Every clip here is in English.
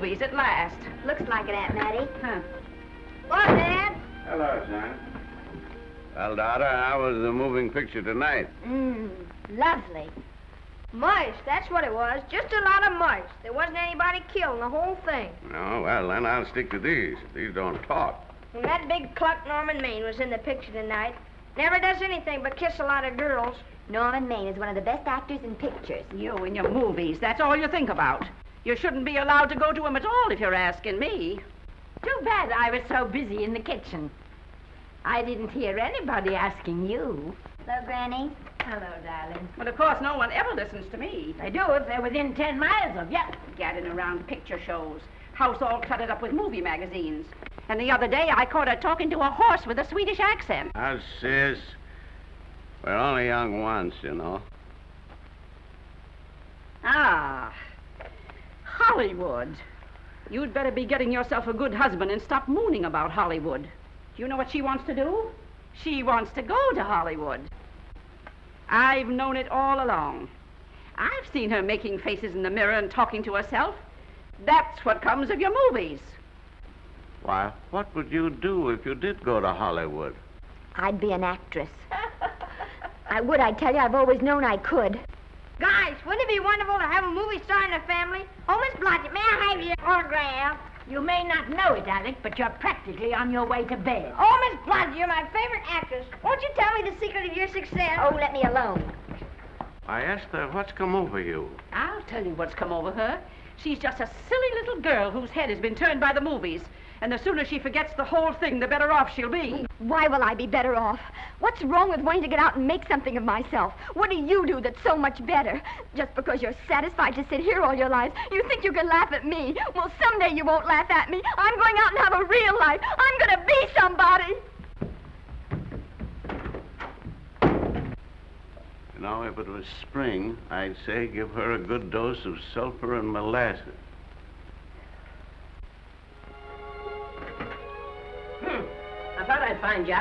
movies at last. Looks like it, Aunt Mattie. Huh. What, Dad? Hello, son. Well, daughter, how was the moving picture tonight? Lovely. Mice, that's what it was. Just a lot of mice. There wasn't anybody killed in the whole thing. No, well, then I'll stick to these. These don't talk. And that big cluck Norman Maine was in the picture tonight. Never does anything but kiss a lot of girls. Norman Maine is one of the best actors in pictures. You and your movies, that's all you think about. You shouldn't be allowed to go to them at all if you're asking me. Too bad I was so busy in the kitchen. I didn't hear anybody asking you. Hello, Granny. Hello, darling. Well, of course, no one ever listens to me. They do if they're within 10 miles of you. Gadding around picture shows. House all cluttered up with movie magazines. And the other day, I caught her talking to a horse with a Swedish accent. Now, sis, we're only young once, you know. Ah, Hollywood. You'd better be getting yourself a good husband and stop mooning about Hollywood. Do you know what she wants to do? She wants to go to Hollywood. I've known it all along. I've seen her making faces in the mirror and talking to herself. That's what comes of your movies. Why, what would you do if you did go to Hollywood? I'd be an actress. I would, I tell you. I've always known I could. Guys, wouldn't it be wonderful to have a movie star in the family? Oh, Miss Blodgett, may I have your autograph? You may not know it, Alec, but you're practically on your way to bed. Oh, Miss Blodgett, you're my favorite actress. Won't you tell me the secret of your success? Oh, let me alone. Why, Esther, what's come over you? I'll tell you what's come over her. She's just a silly little girl whose head has been turned by the movies. And the sooner she forgets the whole thing, the better off she'll be. Why will I be better off? What's wrong with wanting to get out and make something of myself? What do you do that's so much better? Just because you're satisfied to sit here all your lives, you think you can laugh at me. Well, someday you won't laugh at me. I'm going out and have a real life. I'm going to be somebody. You know, if it was spring, I'd say give her a good dose of sulfur and molasses. I thought I'd find you.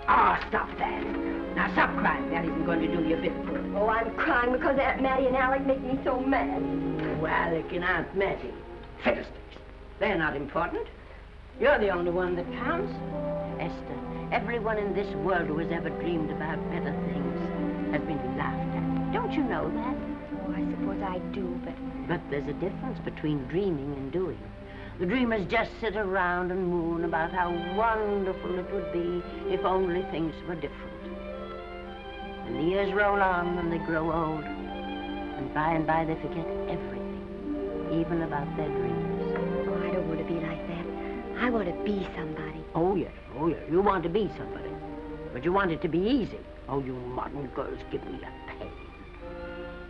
Oh, stop that. Now, stop crying. That isn't going to do you a bit of good. Oh, I'm crying because Aunt Mattie and Alec make me so mad. Oh, Alec and Aunt Mattie. Fiddlesticks. They're not important. You're the only one that counts. Esther, everyone in this world who has ever dreamed about better things has been laughed at. Don't you know that? Oh, I suppose I do, But there's a difference between dreaming and doing. The dreamers just sit around and moon about how wonderful it would be if only things were different. And the years roll on and they grow old. And by they forget everything, even about their dreams. Oh, I don't want to be like that. I want to be somebody. Oh, yes. You want to be somebody. But you want it to be easy. Oh, you modern girls give me a pain.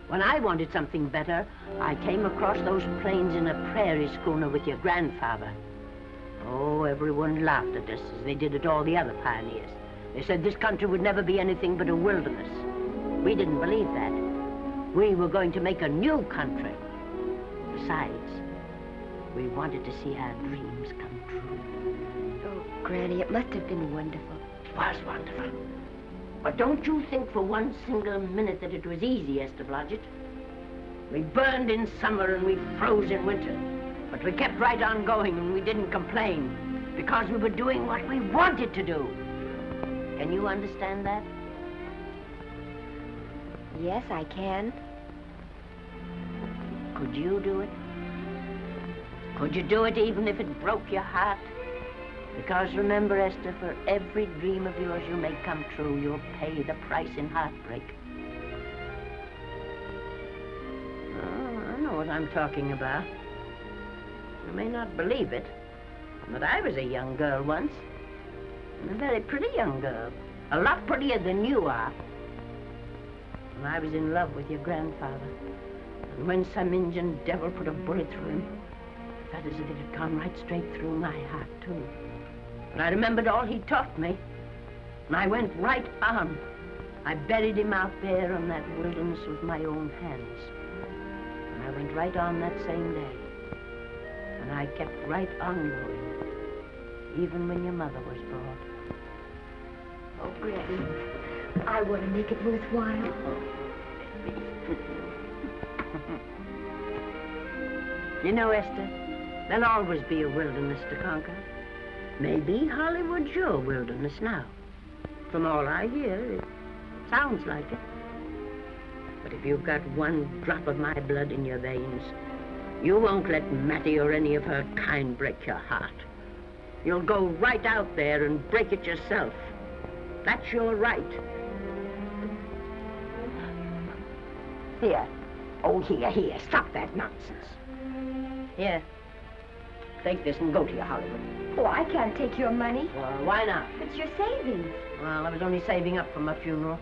When I wanted something better, I came across those plains in a prairie schooner with your grandfather. Oh, everyone laughed at us as they did at all the other pioneers. They said this country would never be anything but a wilderness. We didn't believe that. We were going to make a new country. Besides, we wanted to see our dreams come true. Oh, Granny, it must have been wonderful. It was wonderful. But don't you think for one single minute that it was easy, Esther Blodgett. We burned in summer and we froze in winter. But we kept right on going and we didn't complain because we were doing what we wanted to do. Can you understand that? Yes, I can. Could you do it? Could you do it even if it broke your heart? Because remember, Esther, for every dream of yours you make come true, you'll pay the price in heartbreak. Oh, I know what I'm talking about. You may not believe it, but I was a young girl once. And a very pretty young girl. A lot prettier than you are. And I was in love with your grandfather. And when some Indian devil put a bullet through him, I felt as if it had gone right straight through my heart, too. And I remembered all he taught me. And I went right on. I buried him out there in that wilderness with my own hands. And I went right on that same day. And I kept right on going, even when your mother was born. Oh, Granny, I want to make it worthwhile. You know, Esther, there'll always be a wilderness to conquer. Maybe Hollywood's your wilderness now. From all I hear, it sounds like it. But if you've got one drop of my blood in your veins, you won't let Mattie or any of her kind break your heart. You'll go right out there and break it yourself. That's your right. Here. Oh, here. Stop that nonsense. Here. Take this and go to your Hollywood. Oh, I can't take your money. Well, why not? It's your savings. Well, I was only saving up for my funeral.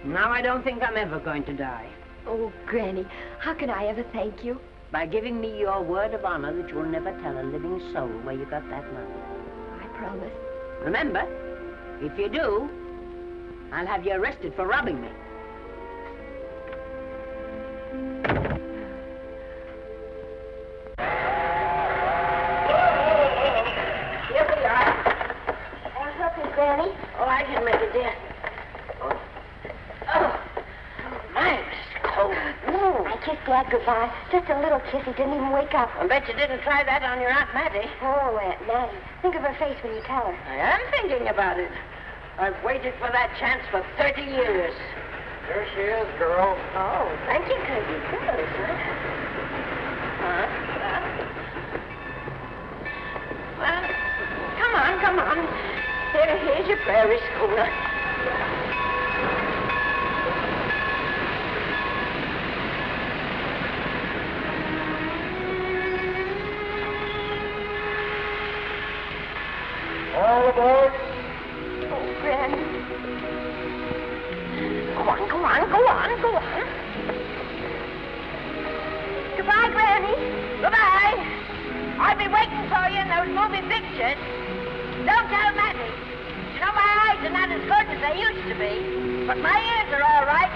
Now I don't think I'm ever going to die. Oh, Granny, how can I ever thank you? By giving me your word of honor that you'll never tell a living soul where you got that money. I promise. Remember, if you do, I'll have you arrested for robbing me. Here we are. Want help me, Granny? Oh, I can make it, dear. Oh, my, it's cold. I kissed Dad goodbye. Just a little kiss. He didn't even wake up. I bet you didn't try that on your Aunt Mattie. Oh, Aunt Mattie. Think of her face when you tell her. I am thinking about it. I've waited for that chance for 30 years. There she is, girl. Oh, thank you, Kirby. Good, huh? Well, come on. Here's your prairie schooner. All aboard. Oh, Granny. Go on. Goodbye, Granny. Goodbye. I'll be waiting for you in those movie pictures. Don't tell Mattie. You know, my eyes are not as good as they used to be, but my ears are all right.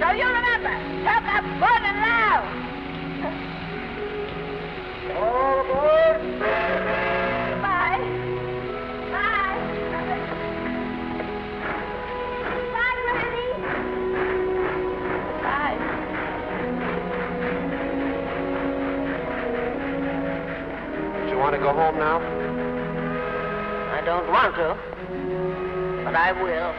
So you remember, talk up good and loud. All aboard. Goodbye. Bye. Bye, Granny. Bye. Do you want to go home now? I don't want to, but I will.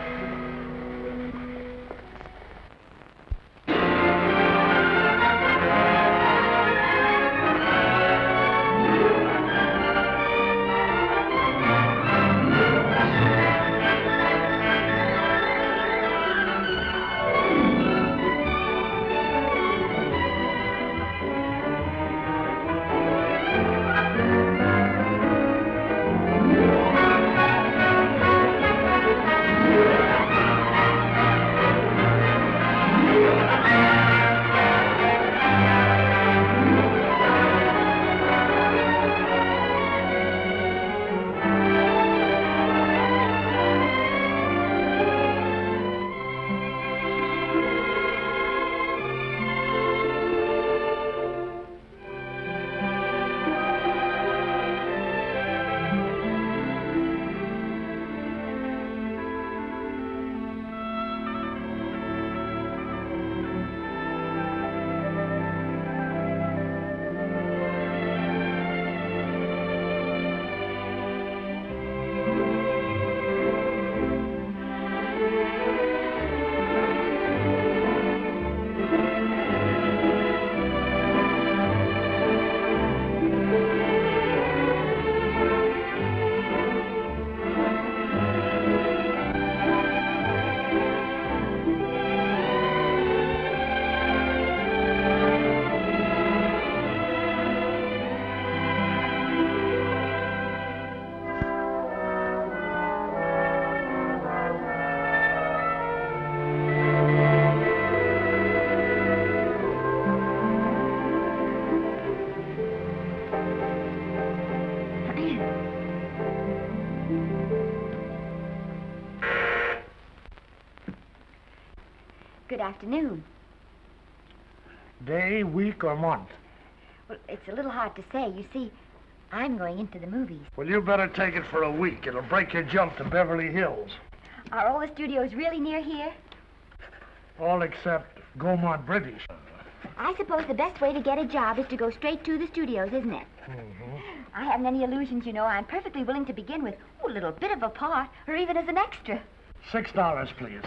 Good afternoon. Day, week, or month? Well, it's a little hard to say. You see, I'm going into the movies. Well, you better take it for a week. It'll break your jump to Beverly Hills. Are all the studios really near here? All except Gaynor British. I suppose the best way to get a job is to go straight to the studios, isn't it? Mm-hmm. I haven't any illusions, you know. I'm perfectly willing to begin with a little bit of a part, or even as an extra. $6, please,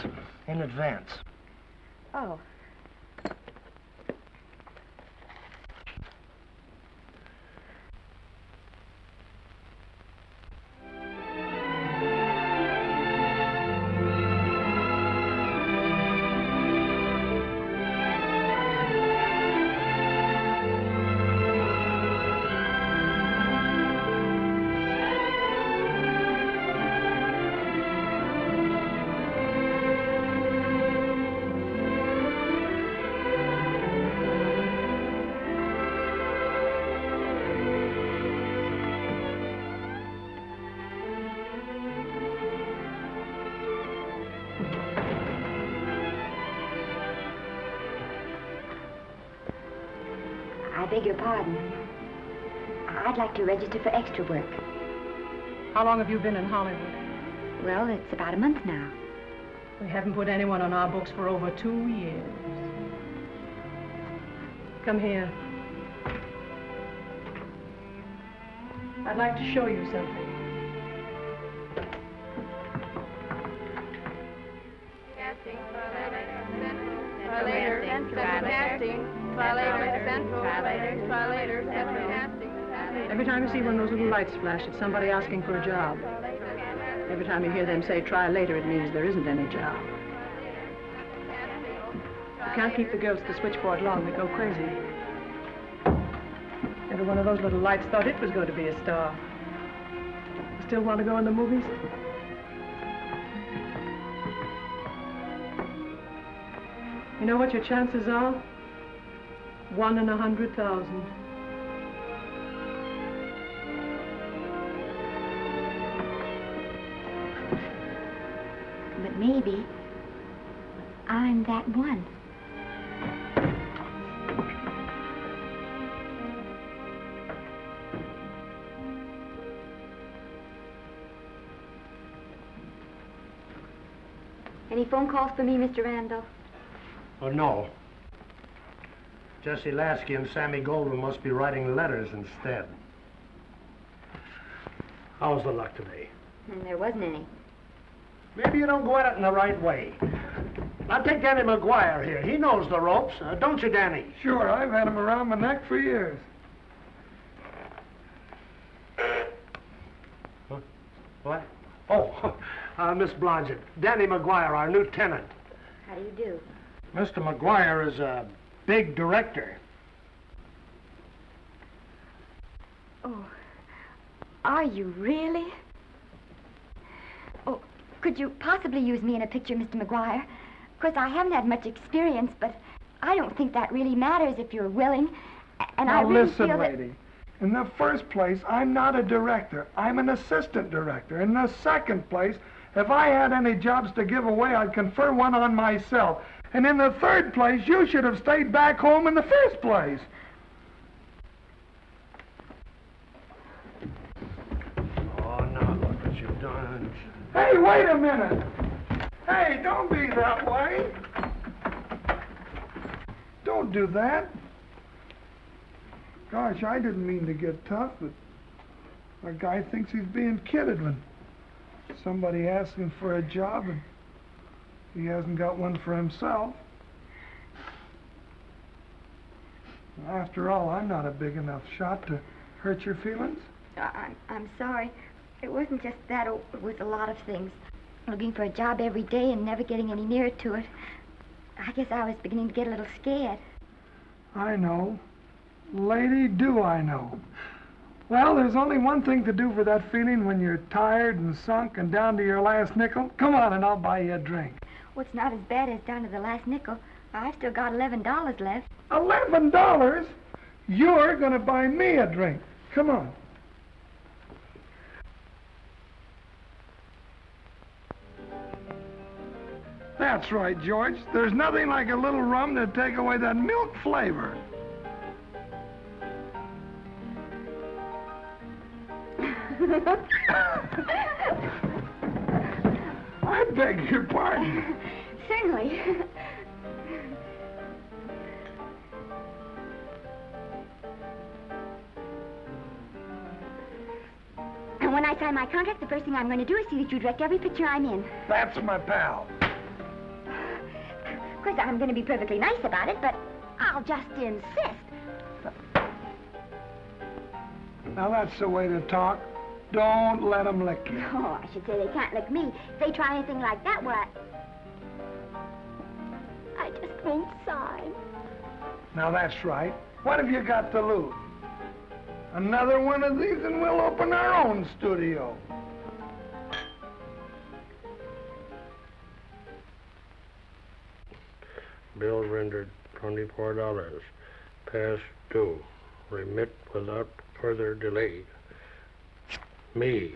in advance. Oh. I beg your pardon. I'd like to register for extra work. How long have you been in Hollywood? Well, it's about a month now. We haven't put anyone on our books for over 2 years. Come here. I'd like to show you something. Every time you see one of those little lights flash, it's somebody asking for a job. Every time you hear them say, try later, it means there isn't any job. You can't keep the girls at the switchboard long. They go crazy. Every one of those little lights thought it was going to be a star. You still want to go in the movies? You know what your chances are? 1 in 100,000. But maybe I'm that one. Any phone calls for me, Mr. Randall? Oh, no. Jesse Lasky and Sammy Goldwyn must be writing letters instead. How's the luck today? There wasn't any. Maybe you don't go at it in the right way. Now take Danny McGuire here. He knows the ropes. Don't you, Danny? Sure, I've had him around my neck for years. Huh? What? Oh, Miss Blodgett. Danny McGuire, our new tenant. How do you do? Mr. McGuire is a big director. Oh, are you really? Oh, could you possibly use me in a picture, Mr. McGuire? Of course, I haven't had much experience, but I don't think that really matters if you're willing. And Now I really listen, feel that... lady. In the first place, I'm not a director. I'm an assistant director. In the second place, if I had any jobs to give away, I'd confer one on myself. And in the third place, you should have stayed back home in the first place. Oh, now look what you've done. Hey, wait a minute. Hey, don't be that way. Don't do that. Gosh, I didn't mean to get tough, but a guy thinks he's being kidded when somebody asks him for a job and he hasn't got one for himself. After all, I'm not a big enough shot to hurt your feelings. I'm sorry. It wasn't just that. It was a lot of things. Looking for a job every day and never getting any nearer to it. I guess I was beginning to get a little scared. I know. Lady, do I know. Well, there's only one thing to do for that feeling when you're tired and sunk and down to your last nickel. Come on and I'll buy you a drink. Well, it's not as bad as down to the last nickel. I've still got $11 left. $11? You're going to buy me a drink. Come on. That's right, George. There's nothing like a little rum to take away that milk flavor. I beg your pardon. Certainly. And when I sign my contract, the first thing I'm going to do is see that you direct every picture I'm in. That's my pal. Of course, I'm going to be perfectly nice about it, but I'll just insist. Now, that's the way to talk. Don't let them lick you. Oh, I should say they can't lick me. If they try anything like that, well, I just won't sign. Now, that's right. What have you got to lose? Another one of these and we'll open our own studio. Bill rendered $24. Past due. Remit without further delay. Me.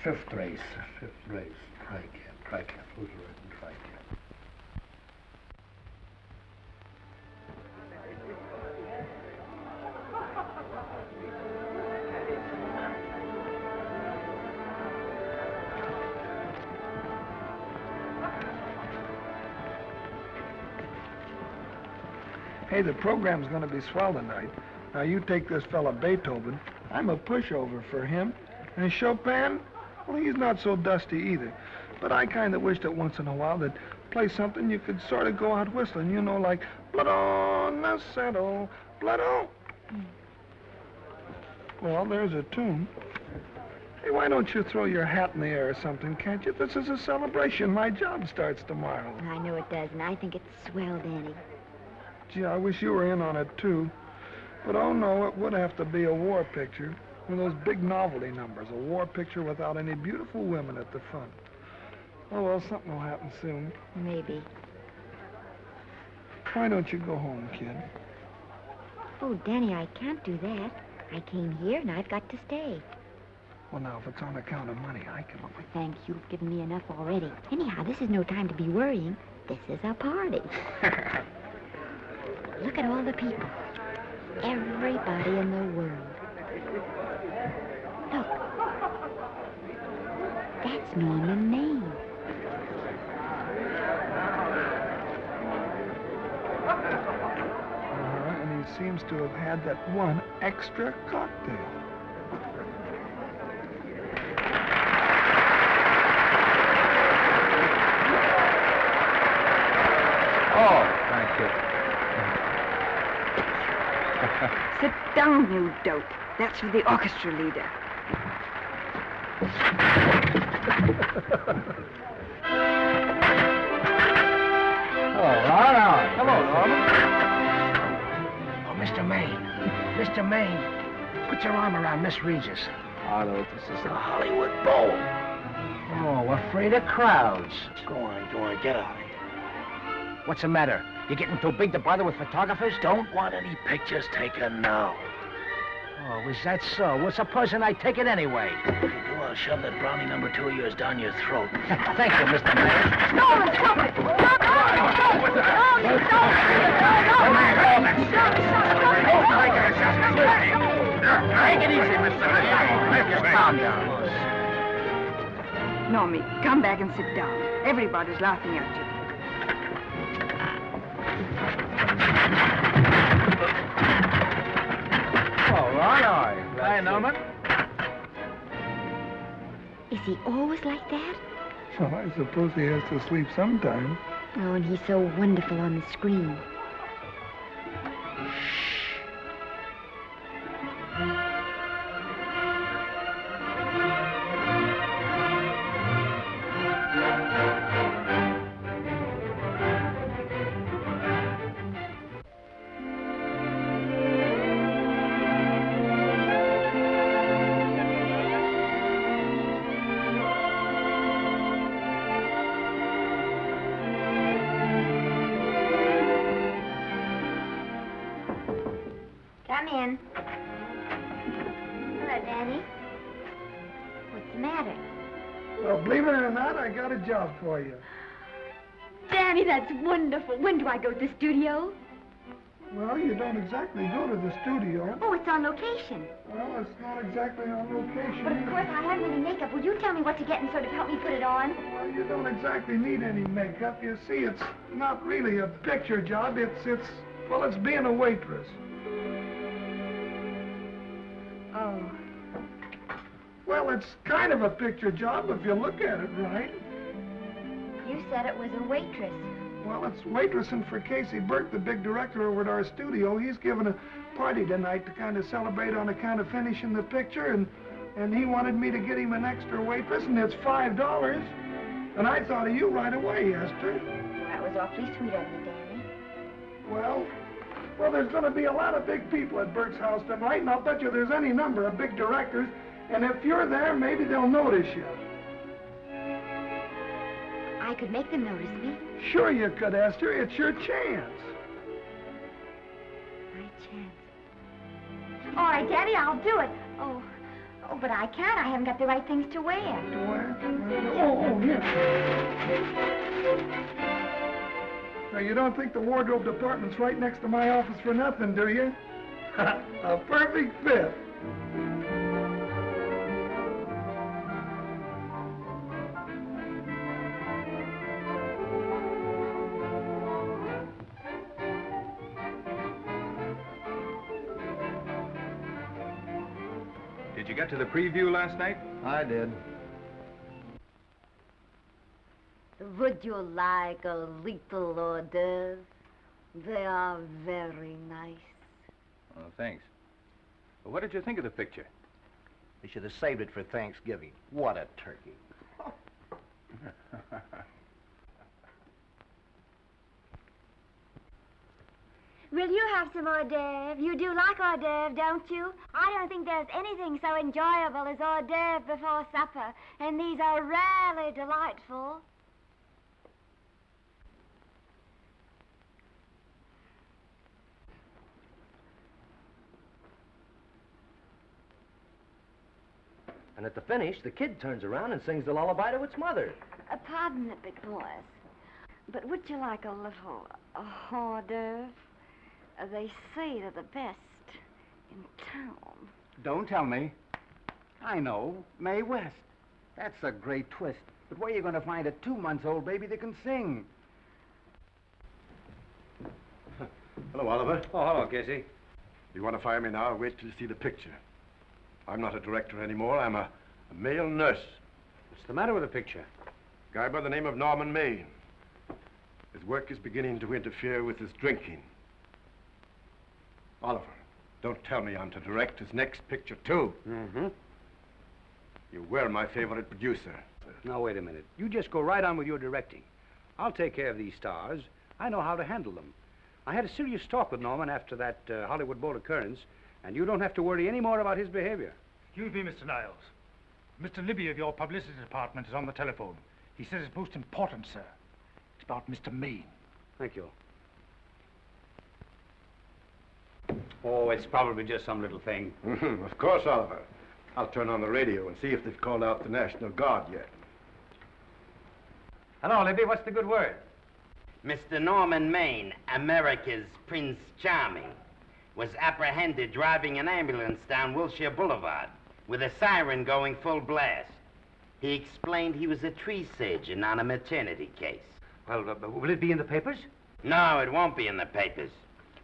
Fifth race. Tri-cap. Who's written tri-cap? Hey, the program's going to be swell tonight. Now, you take this fella Beethoven. I'm a pushover for him. And Chopin, well, he's not so dusty either. But I kind of wish that once in a while they'd play something you could sort of go out whistling, you know, like Blood on the Saddle, Blood on. Well, there's a tune. Hey, why don't you throw your hat in the air or something, can't you? This is a celebration. My job starts tomorrow. I know it does, and I think it's swell, Danny. Gee, I wish you were in on it, too. But, oh, no, it would have to be a war picture. One of those big novelty numbers, a war picture without any beautiful women at the front. Oh, well, something will happen soon. Maybe. Why don't you go home, kid? Oh, Danny, I can't do that. I came here, and I've got to stay. Well, now, if it's on account of money, I can... Oh, thanks. You've given me enough already. Anyhow, this is no time to be worrying. This is a party. Look at all the people. Everybody in the world. Look. That's Norman Maine. And he seems to have had that one extra cocktail. Oh, thank you. Sit down, you dope. That's for the orchestra leader. All right. Hello, Norman. Oh, Mr. Maine. Mr. Maine, put your arm around Miss Regis. Oh, no, this is the Hollywood Bowl. Oh, afraid of crowds. Go on, get out of here. What's the matter? You getting too big to bother with photographers? Don't want any pictures taken now. Oh, is that so? Well, supposing I take it anyway. If you do, I'll shove that brownie number 2 of yours down your throat. Thank you, Mr. Maine. No, stop it! Take it easy, Mr. Maine. Calm down. Normie, come back and sit down. Everybody's laughing at you. All right. Hi, Norman. Is he always like that? Well, I suppose he has to sleep sometime. Oh, and he's so wonderful on the screen. Come in. Danny. What's the matter? Well, believe it or not, I got a job for you. Danny, that's wonderful. When do I go to the studio? Well, you don't exactly go to the studio. Oh, it's on location. Well, it's not exactly on location. But of course, I haven't any makeup. Will you tell me what to get and sort of help me put it on? Well, you don't exactly need any makeup. You see, it's not really a picture job. It's being a waitress. Oh. Well, it's kind of a picture job if you look at it right. You said it was a waitress. Well, it's waitressing for Casey Burke, the big director over at our studio. He's giving a party tonight to kind of celebrate on account of finishing the picture, and he wanted me to get him an extra waitress, and it's $5. And I thought of you right away, Esther. Well, that was awfully sweet of you, Danny. Well, there's going to be a lot of big people at Burke's house tonight, and I'll bet you there's any number of big directors, and if you're there, maybe they'll notice you. I could make them notice me. Sure you could, Esther. It's your chance. My chance. All right, Daddy, I'll do it. Oh, but I can't. I haven't got the right things to wear. To wear? Oh, yeah. Now, you don't think the wardrobe department's right next to my office for nothing, do you? A perfect fit. Did you get to the preview last night? I did. Would you like a little hors d'oeuvre? They are very nice. Oh, thanks. Well, what did you think of the picture? We should have saved it for Thanksgiving. What a turkey. Will you have some hors d'oeuvre? You do like hors d'oeuvre, don't you? I don't think there's anything so enjoyable as hors d'oeuvre before supper, and these are rarely delightful. And at the finish, the kid turns around and sings the lullaby to its mother. Pardon the big voice, but would you like a little hors d'oeuvre? They say they're the best in town. Don't tell me. I know. Mae West. That's a great twist. But where are you going to find a 2-month-old baby that can sing? Hello, Oliver. Oh, hello, Casey. You want to fire me now or wait till you see the picture? I'm not a director anymore. I'm a male nurse. What's the matter with the picture? Guy by the name of Norman Maine. His work is beginning to interfere with his drinking. Oliver, don't tell me I'm to direct his next picture, too. Mm-hmm. You were my favorite producer. Now, wait a minute. You just go right on with your directing. I'll take care of these stars. I know how to handle them. I had a serious talk with Norman after that Hollywood Bowl occurrence, and you don't have to worry any more about his behavior. Excuse me, Mr. Niles. Mr. Libby of your publicity department is on the telephone. He says it's most important, sir. It's about Mr. Maine. Thank you. Oh, it's probably just some little thing. Of course, Oliver. I'll turn on the radio and see if they've called out the National Guard yet. Hello, Libby. What's the good word? Mr. Norman Maine, America's Prince Charming, was apprehended driving an ambulance down Wilshire Boulevard with a siren going full blast. He explained he was a tree surgeon on a maternity case. Well, will it be in the papers? No, it won't be in the papers.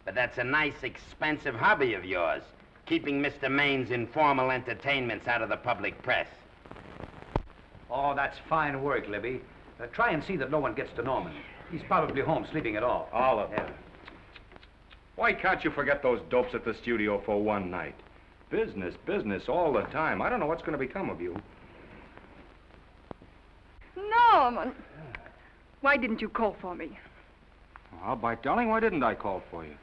But that's a nice, expensive hobby of yours, keeping Mr. Maine's informal entertainments out of the public press. Oh, that's fine work, Libby. Try and see that no one gets to Norman. He's probably home sleeping it off. Oliver. Yeah. Why can't you forget those dopes at the studio for one night? Business, business all the time. I don't know what's going to become of you. Norman! Why didn't you call for me? I'll bite, darling. Why didn't I call for you?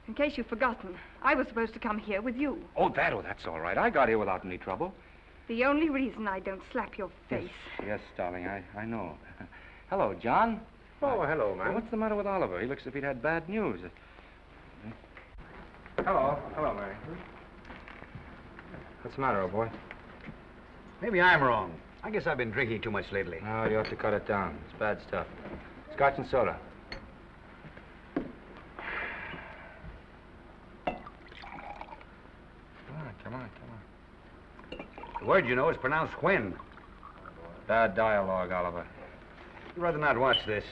In case you've forgotten, I was supposed to come here with you. Oh, that's all right. I got here without any trouble. The only reason I don't slap your face. Yes, darling, I know. Hello, John. Oh, hello, man. What's the matter with Oliver? He looks as if he'd had bad news. Hello, Mary. What's the matter, old boy? Maybe I'm wrong. I guess I've been drinking too much lately. No, you ought to cut it down. It's bad stuff. Scotch and soda. Come on. The word, you know, is pronounced when. Bad dialogue, Oliver. I'd rather not watch this.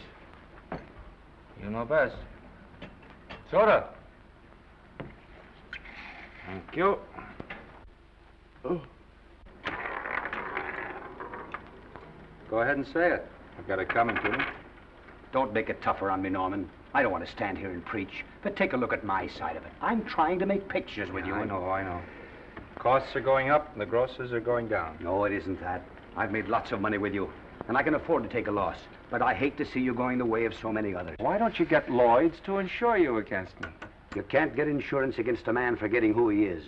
You know best. Soda. Thank you. Oh. Go ahead and say it. I've got it coming to me. Don't make it tougher on me, Norman. I don't want to stand here and preach, but take a look at my side of it. I'm trying to make pictures with you. I know. Costs are going up and the grosses are going down. No, it isn't that. I've made lots of money with you, and I can afford to take a loss. But I hate to see you going the way of so many others. Why don't you get Lloyd's to insure you against me? You can't get insurance against a man forgetting who he is.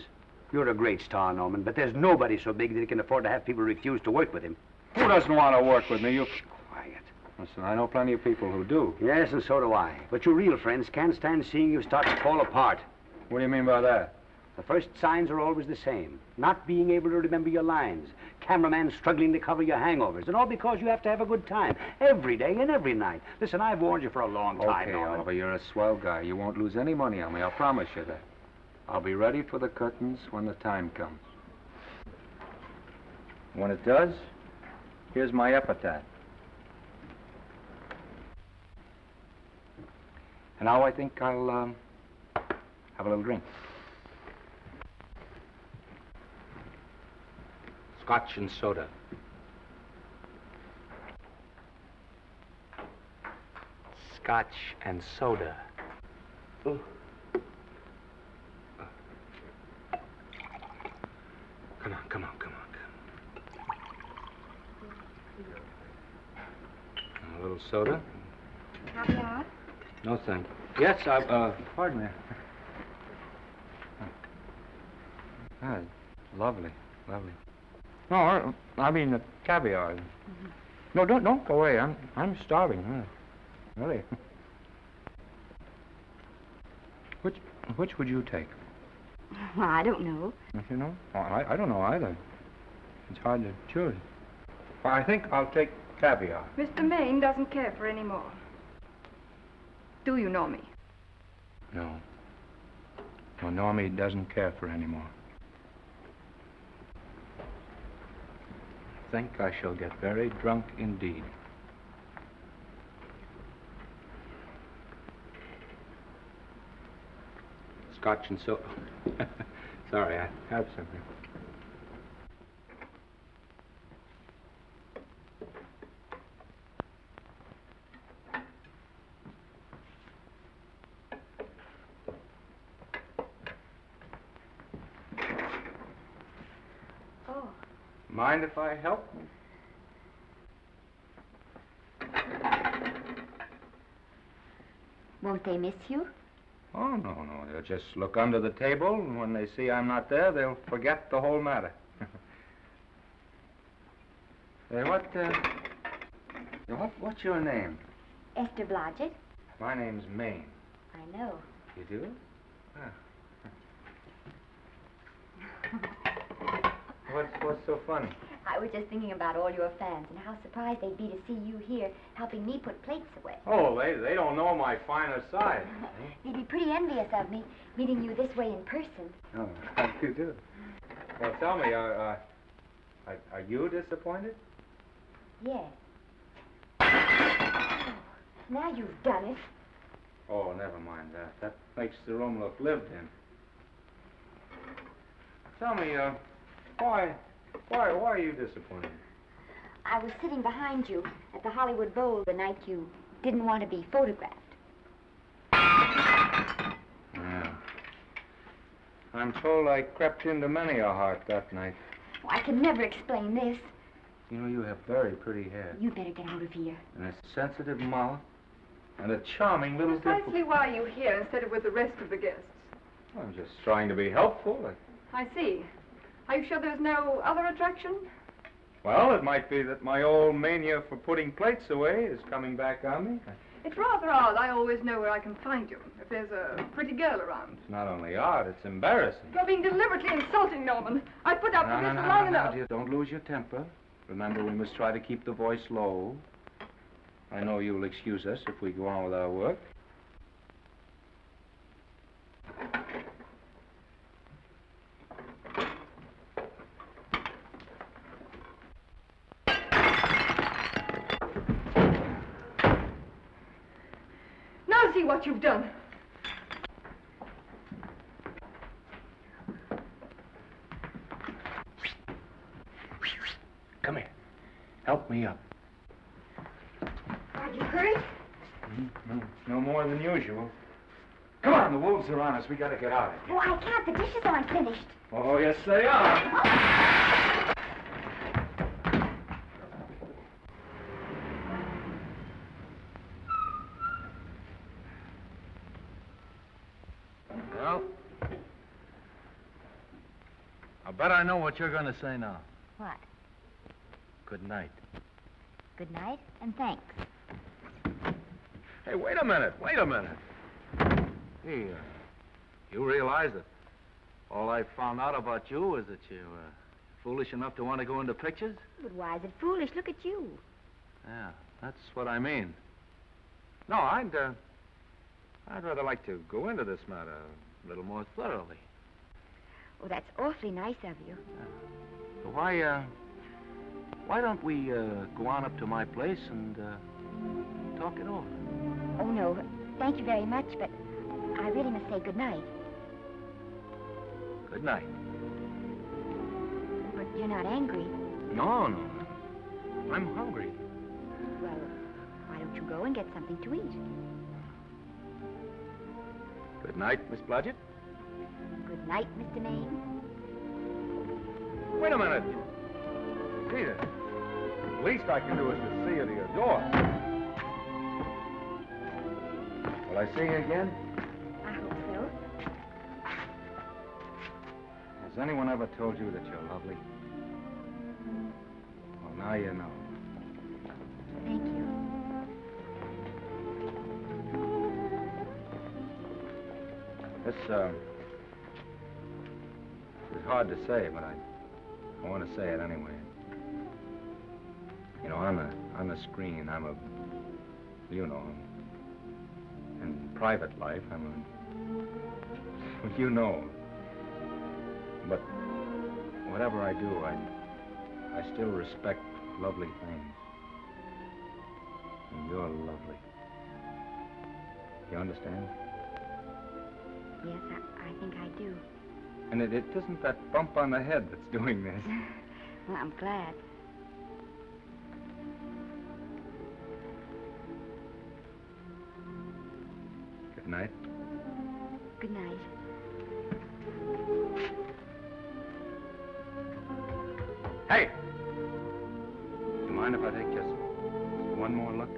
You're a great star, Norman, but there's nobody so big that he can afford to have people refuse to work with him. Who doesn't want to work with me? You... Quiet. Listen, I know plenty of people who do. Yes, and so do I. But your real friends can't stand seeing you start to fall apart. What do you mean by that? The first signs are always the same. Not being able to remember your lines. Cameraman struggling to cover your hangovers. And all because you have to have a good time. Every day and every night. Listen, I've warned you for a long time, Norman. Oliver, you're a swell guy. You won't lose any money on me. I'll promise you that. I'll be ready for the curtains when the time comes. When it does, here's my epitaph. And now I think I'll, have a little drink. Scotch and soda. Scotch and soda. Oh. Come on. A little soda? Caviar? No, thank you. Yes, pardon me. Ah, lovely. No, I mean the caviar. Mm-hmm. No, don't go away. I'm starving. Really. Which would you take? Well, I don't know. Don't you know? I don't know either. It's hard to choose. Well, I think I'll take caviar. Mr. Maine doesn't care for any more. Do you, Normie? No. No, Normie doesn't care for any more. I think I shall get very drunk indeed. Scotch and soda. Sorry, I have something. Oh. Mind if I help? Won't they miss you? Oh, no. They'll just look under the table, and when they see I'm not there, they'll forget the whole matter. What's your name? Esther Blodgett. My name's Maine. I know. You do? What's so funny? I was just thinking about all your fans and how surprised they'd be to see you here helping me put plates away. Oh, they don't know my finer side. They'd be pretty envious of me, meeting you this way in person. Oh, how do you do? Well, tell me, are you disappointed? Yes. Oh, now you've done it. Oh, never mind that. That makes the room look lived in. Tell me, why are you disappointed? I was sitting behind you at the Hollywood Bowl the night you didn't want to be photographed. Yeah. I'm told I crept into many a heart that night. Oh, I can never explain this. You know, you have very pretty hair. You'd better get out of here. And a sensitive mouth. And a charming little Precisely why are you here instead of with the rest of the guests? I'm just trying to be helpful. I see. Are you sure there's no other attraction? Well, it might be that my old mania for putting plates away is coming back on me. It's rather odd. I always know where I can find you if there's a pretty girl around. It's not only odd, it's embarrassing. You're being deliberately insulting, Norman. I put up with this for long enough. Dear, don't lose your temper. Remember, we must try to keep the voice low. I know you'll excuse us if we go on with our work. Now see what you've done. Come here. Help me up. Are you hurt? No more than usual. Come on, the wolves are on us. We gotta get out of here. Oh, I can't. The dishes aren't finished. Oh, yes, they are. Well, I bet I know what you're going to say now. What? Good night. Good night, and thanks. Hey, wait a minute. Hey, you realize that all I found out about you is that you're foolish enough to want to go into pictures? But why is it foolish? Look at you. Yeah, that's what I mean. No, I'd rather like to go into this matter a little more thoroughly. Oh, that's awfully nice of you. So why don't we go on up to my place and talk it over? Oh, no. Thank you very much, but I really must say good night. Good night. But you're not angry. No. I'm hungry. Well, why don't you go and get something to eat? Good night, Miss Blodgett. Good night, Mr. Maine. Wait a minute. Peter, the least I can do is to see you to your door. Will I see you again? I hope so. Has anyone ever told you that you're lovely? Well, now you know. Thank you. This is hard to say, but I want to say it anyway. You know, on the screen, in private life, you know. But whatever I do, I still respect lovely things. And you're lovely. You understand? Yes, I think I do. And it isn't that bump on the head that's doing this. Well, I'm glad. Good night. Good night. Hey! Do you mind if I take just one more look?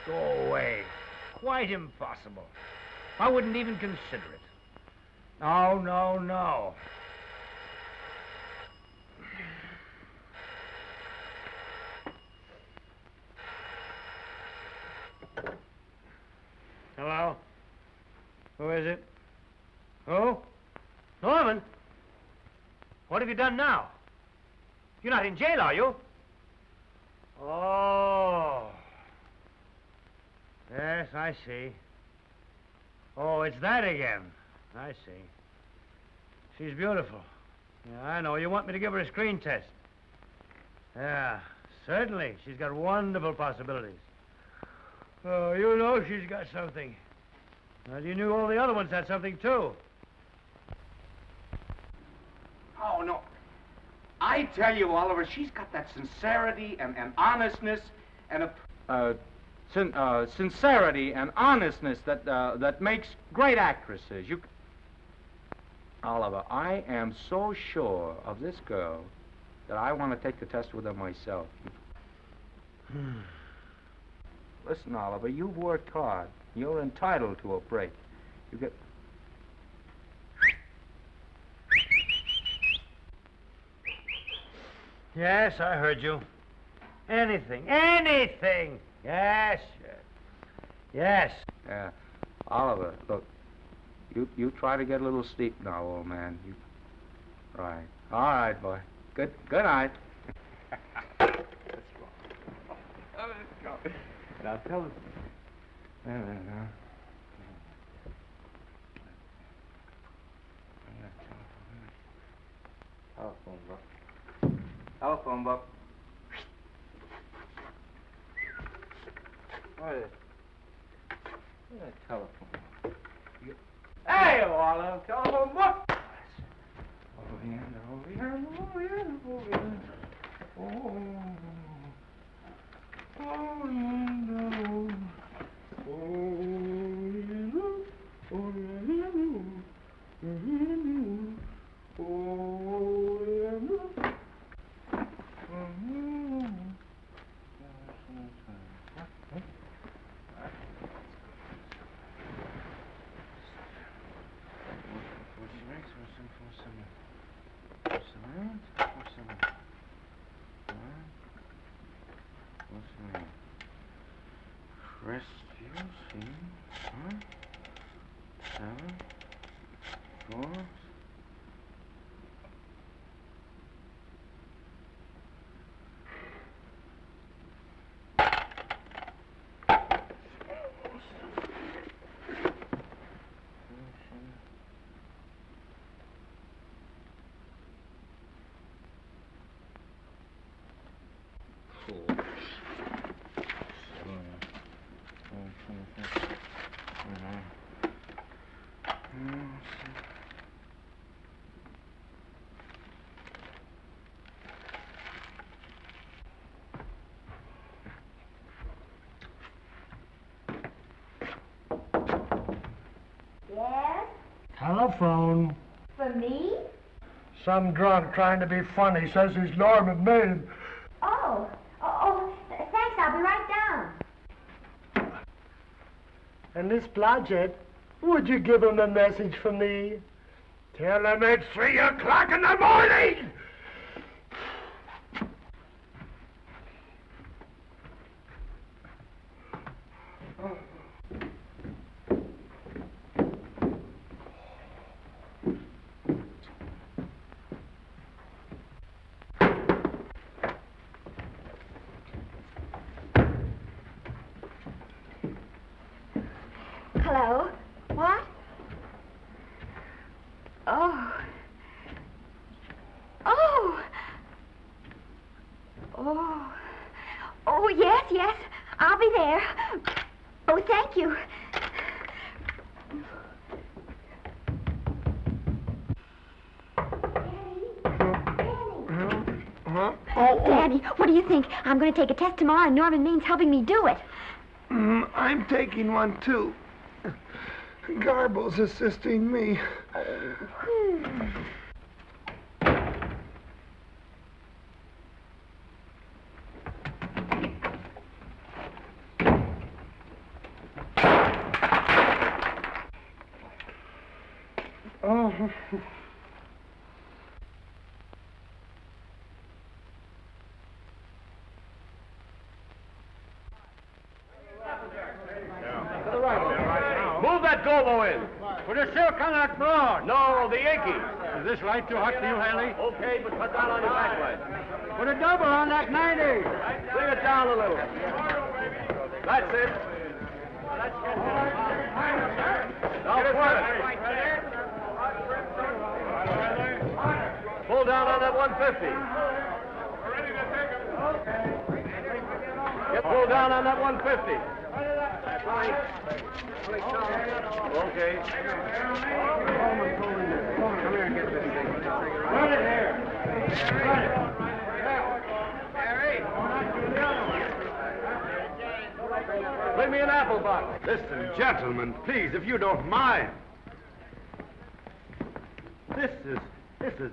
Go away. Quite impossible. I wouldn't even consider it. No. Hello? Who is it? Who? Norman? What have you done now? You're not in jail, are you? Oh. Yes, I see. Oh, it's that again. I see. She's beautiful. Yeah, I know. You want me to give her a screen test? Yeah, certainly. She's got wonderful possibilities. Oh, you know she's got something. Well, you knew all the other ones had something, too. Oh, no. I tell you, Oliver, she's got that sincerity and honestness and sincerity and honestness that makes great actresses. Oliver, I am so sure of this girl that I want to take the test with her myself. Listen, Oliver, you've worked hard. You're entitled to a break. You get... Yes, I heard you. Anything. Yes, yes. Yes. Yeah. Oliver, look, you try to get a little sleep now, old man. Right. All right, boy. Good night. Let's go. Now tell us. Telephone book. Telephone book. What is that telephone? Hey, Oliver, telephone book. Over here. Yes? Telephone. For me? Some drunk trying to be funny says he's Norman Maine. Oh, thanks. I'll be right down. And Miss Blodgett, would you give him a message for me? Tell him it's 3 o'clock in the morning! Hello? What? Oh. Oh. Oh. Oh, yes. I'll be there. Oh, thank you. Huh? Daddy, what do you think? I'm going to take a test tomorrow, and Norman Maine's helping me do it. I'm taking one, too. Garble's assisting me. Oh. Move that Golo in. Put a silk on that broad. No, the Yankee. Is this light too hot for you, Haley? Okay, but cut down on your backlight. Put a double on that 90. Bring it down a little. That's it. Now pull down on that 150. Get pulled down on that 150. Okay. Come here and get this thing. Run it here. Run it. Bring me an apple box. Listen, gentlemen, please, if you don't mind. This is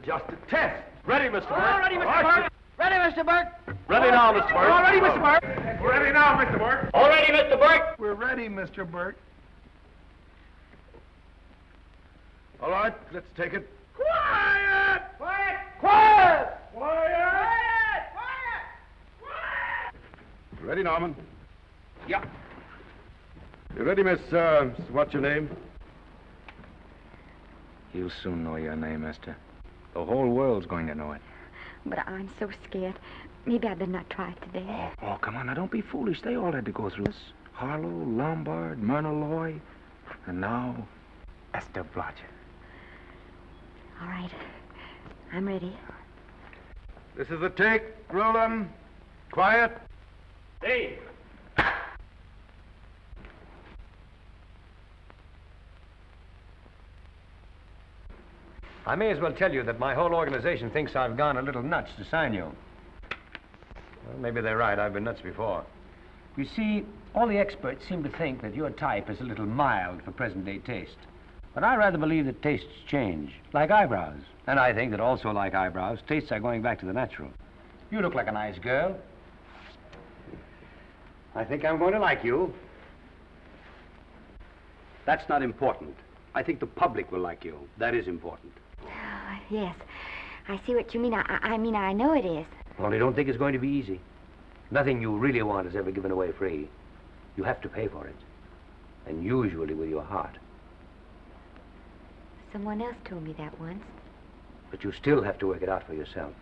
just a test. Ready, Mr. Burke? All ready, Mr. Burke. Ready, Mr. Burke. Ready now, Mr. Burke. All ready, Mr. Burke. We're ready now, Mr. Burke. All ready, Mr. Burke. We're ready, Mr. Burke. All right, let's take it. Quiet! Quiet! Quiet! Quiet! Ready, Norman? Yeah. You ready, Miss, what's your name? You'll soon know your name, Esther. The whole world's going to know it. But I'm so scared. Maybe I better not try it today. Oh, come on, now, don't be foolish. They all had to go through this. Harlow, Lombard, Myrna Loy, and now Esther Blodgett. All right. I'm ready. This is the take. Roll 'em. Quiet. Dave. I may as well tell you that my whole organization thinks I've gone a little nuts to sign you. Well, maybe they're right. I've been nuts before. You see, all the experts seem to think that your type is a little mild for present-day taste. But I rather believe that tastes change, like eyebrows. And I think that also like eyebrows, tastes are going back to the natural. You look like a nice girl. I think I'm going to like you. That's not important. I think the public will like you. That is important. Yes. I see what you mean. I mean, I know it is. Only don't think it's going to be easy. Nothing you really want is ever given away free. You have to pay for it. And usually with your heart. Someone else told me that once. But you still have to work it out for yourself.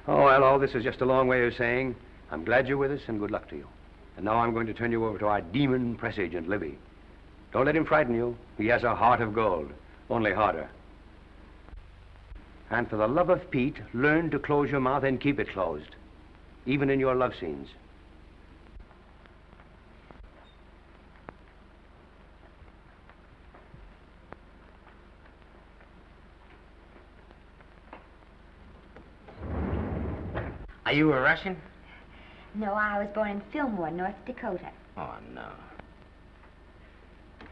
Oh, well, all this is just a long way of saying, I'm glad you're with us and good luck to you. And now I'm going to turn you over to our demon press agent, Libby. Don't let him frighten you. He has a heart of gold, only harder. And for the love of Pete, learn to close your mouth and keep it closed, even in your love scenes. Are you a Russian? No, I was born in Fillmore, North Dakota. Oh, no.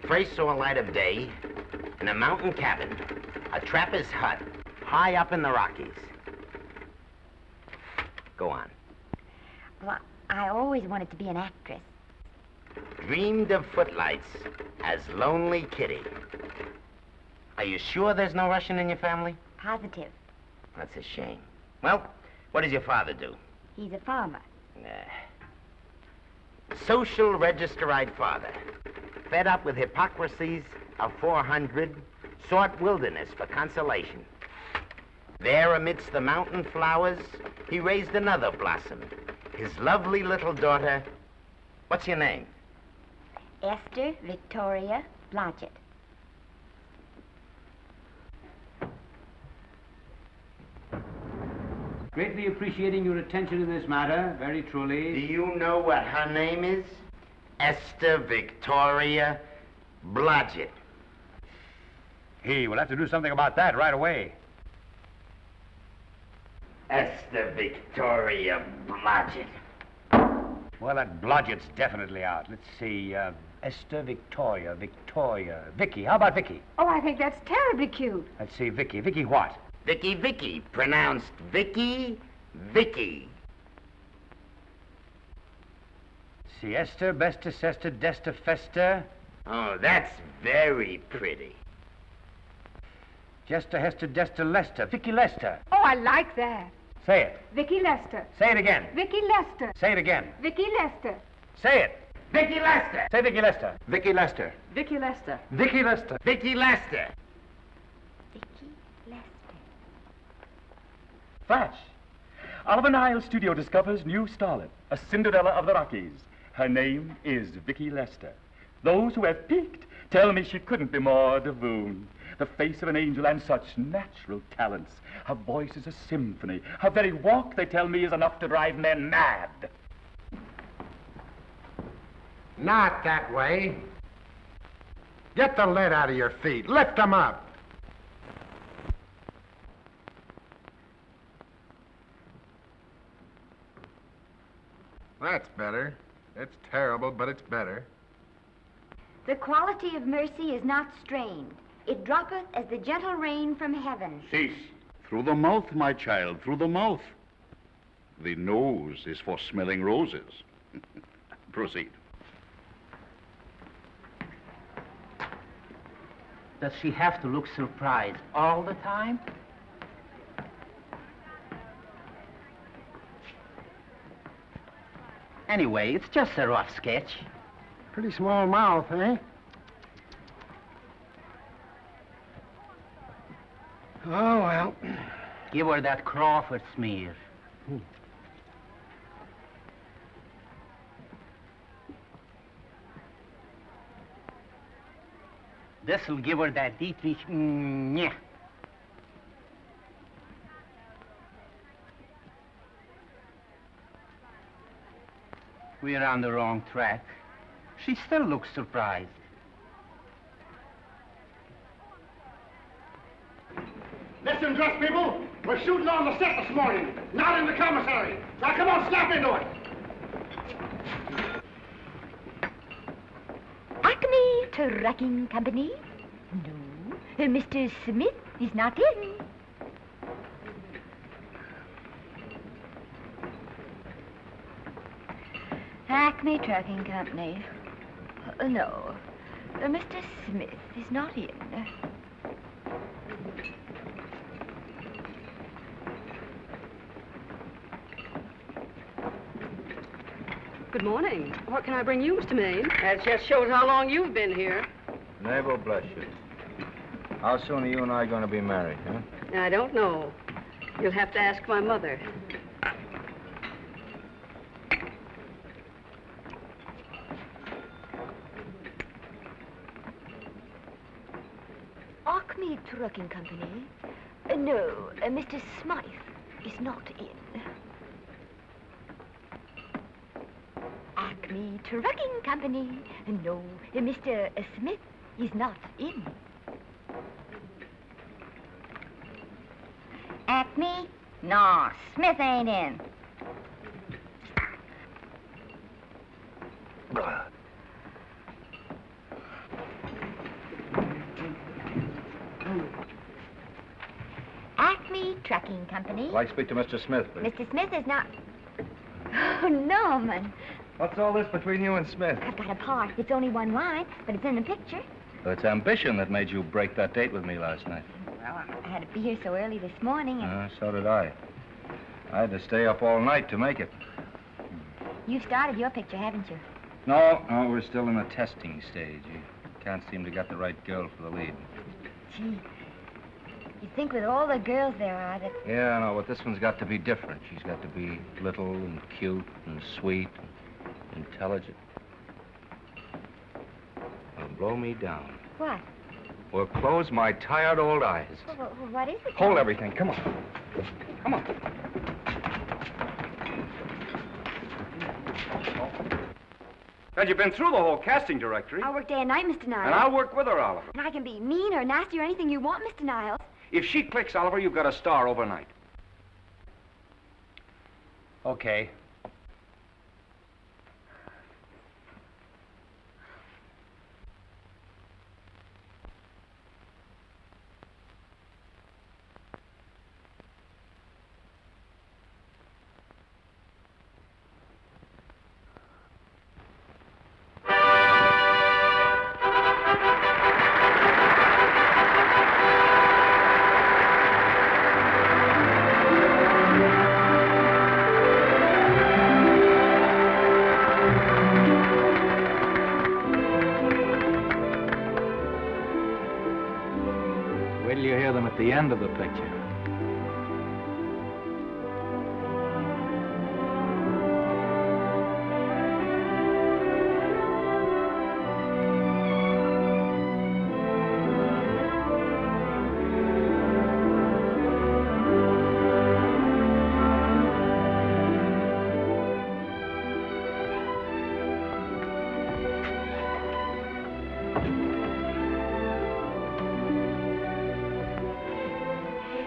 First saw light of day in a mountain cabin, a trapper's hut, high up in the Rockies. Go on. Well, I always wanted to be an actress. Dreamed of footlights as Lonely Kitty. Are you sure there's no Russian in your family? Positive. That's a shame. Well, what does your father do? He's a farmer. Social registerite father. Fed up with hypocrisies of 400, sought wilderness for consolation. There amidst the mountain flowers, he raised another blossom. His lovely little daughter. What's your name? Esther Victoria Blodgett. Greatly appreciating your attention in this matter, very truly. Do you know what her name is? Esther Victoria Blodgett. Hey, we'll have to do something about that right away. Esther Victoria Blodgett. Well, that Blodgett's definitely out. Let's see, Esther Victoria, Vicky. How about Vicky? Oh, I think that's terribly cute. Let's see, Vicky. Vicky what? Vicky, pronounced Vicky. See, Esther, Besta, Sesta, Desta, Festa. Oh, that's very pretty. Jester, Hester, Desta, Lester. Vicky Lester. Oh, I like that. Say it. Vicky Lester. Say it again. Vicky Lester. Say it again. Vicky Lester. Say it. Vicky Lester. Say Vicky Lester. Vicky Lester. Vicky Lester. Vicky Lester. Vicky Lester. Flash. Oliver Nile Studio discovers new starlet, a Cinderella of the Rockies. Her name is Vicky Lester. Those who have peeked tell me she couldn't be more divoon. The face of an angel and such natural talents. Her voice is a symphony. Her very walk, they tell me, is enough to drive men mad. Not that way. Get the lead out of your feet. Lift them up. That's better. It's terrible, but it's better. The quality of mercy is not strained. It droppeth as the gentle rain from heaven. Cease. Through the mouth, my child, through the mouth. The nose is for smelling roses. Proceed. Does she have to look surprised all the time? Anyway, it's just a rough sketch. Pretty small mouth, eh? Oh, well. Give her that Crawford smear. This'll give her that Dietrich. Yeah. We're on the wrong track. She still looks surprised. Listen, dress people. We're shooting on the set this morning, not in the commissary. Now, come on, snap into it. Acme Trucking Company? No. Mr. Smith is not in. Acme Trucking Company. No. Mr. Smith is not in. Good morning. What can I bring you, Mr. Maine? That just shows how long you've been here. Neighbor, bless you. How soon are you and I going to be married, huh? I don't know. You'll have to ask my mother. Acme Trucking Company? No, Mr. Smythe is not in. Acme Trucking Company? No, Mr. Smith is not in. Acme? No, Smith ain't in. Acme Trucking Company? I'd like to speak to Mr. Smith, please. Mr. Smith is not... Oh, Norman. What's all this between you and Smith? I've got a part. It's only one line, but it's in the picture. Well, it's ambition that made you break that date with me last night. Well, I had to be here so early this morning, and So did I. I had to stay up all night to make it. you've started your picture, haven't you? No, we're still in the testing stage. You can't seem to get the right girl for the lead. Gee, you'd think with all the girls there are that... Yeah, I know, but this one's got to be different. She's got to be little and cute and sweet and intelligent. Well, blow me down. What? Well, close my tired old eyes. What is it? Hold everything. Come on. Come on. Well, you've been through the whole casting directory. I'll work day and night, Mr. Niles. And I'll work with her, Oliver. And I can be mean or nasty or anything you want, Mr. Niles. If she clicks, Oliver, you've got a star overnight. Okay. Wait till you hear them at the end of the picture.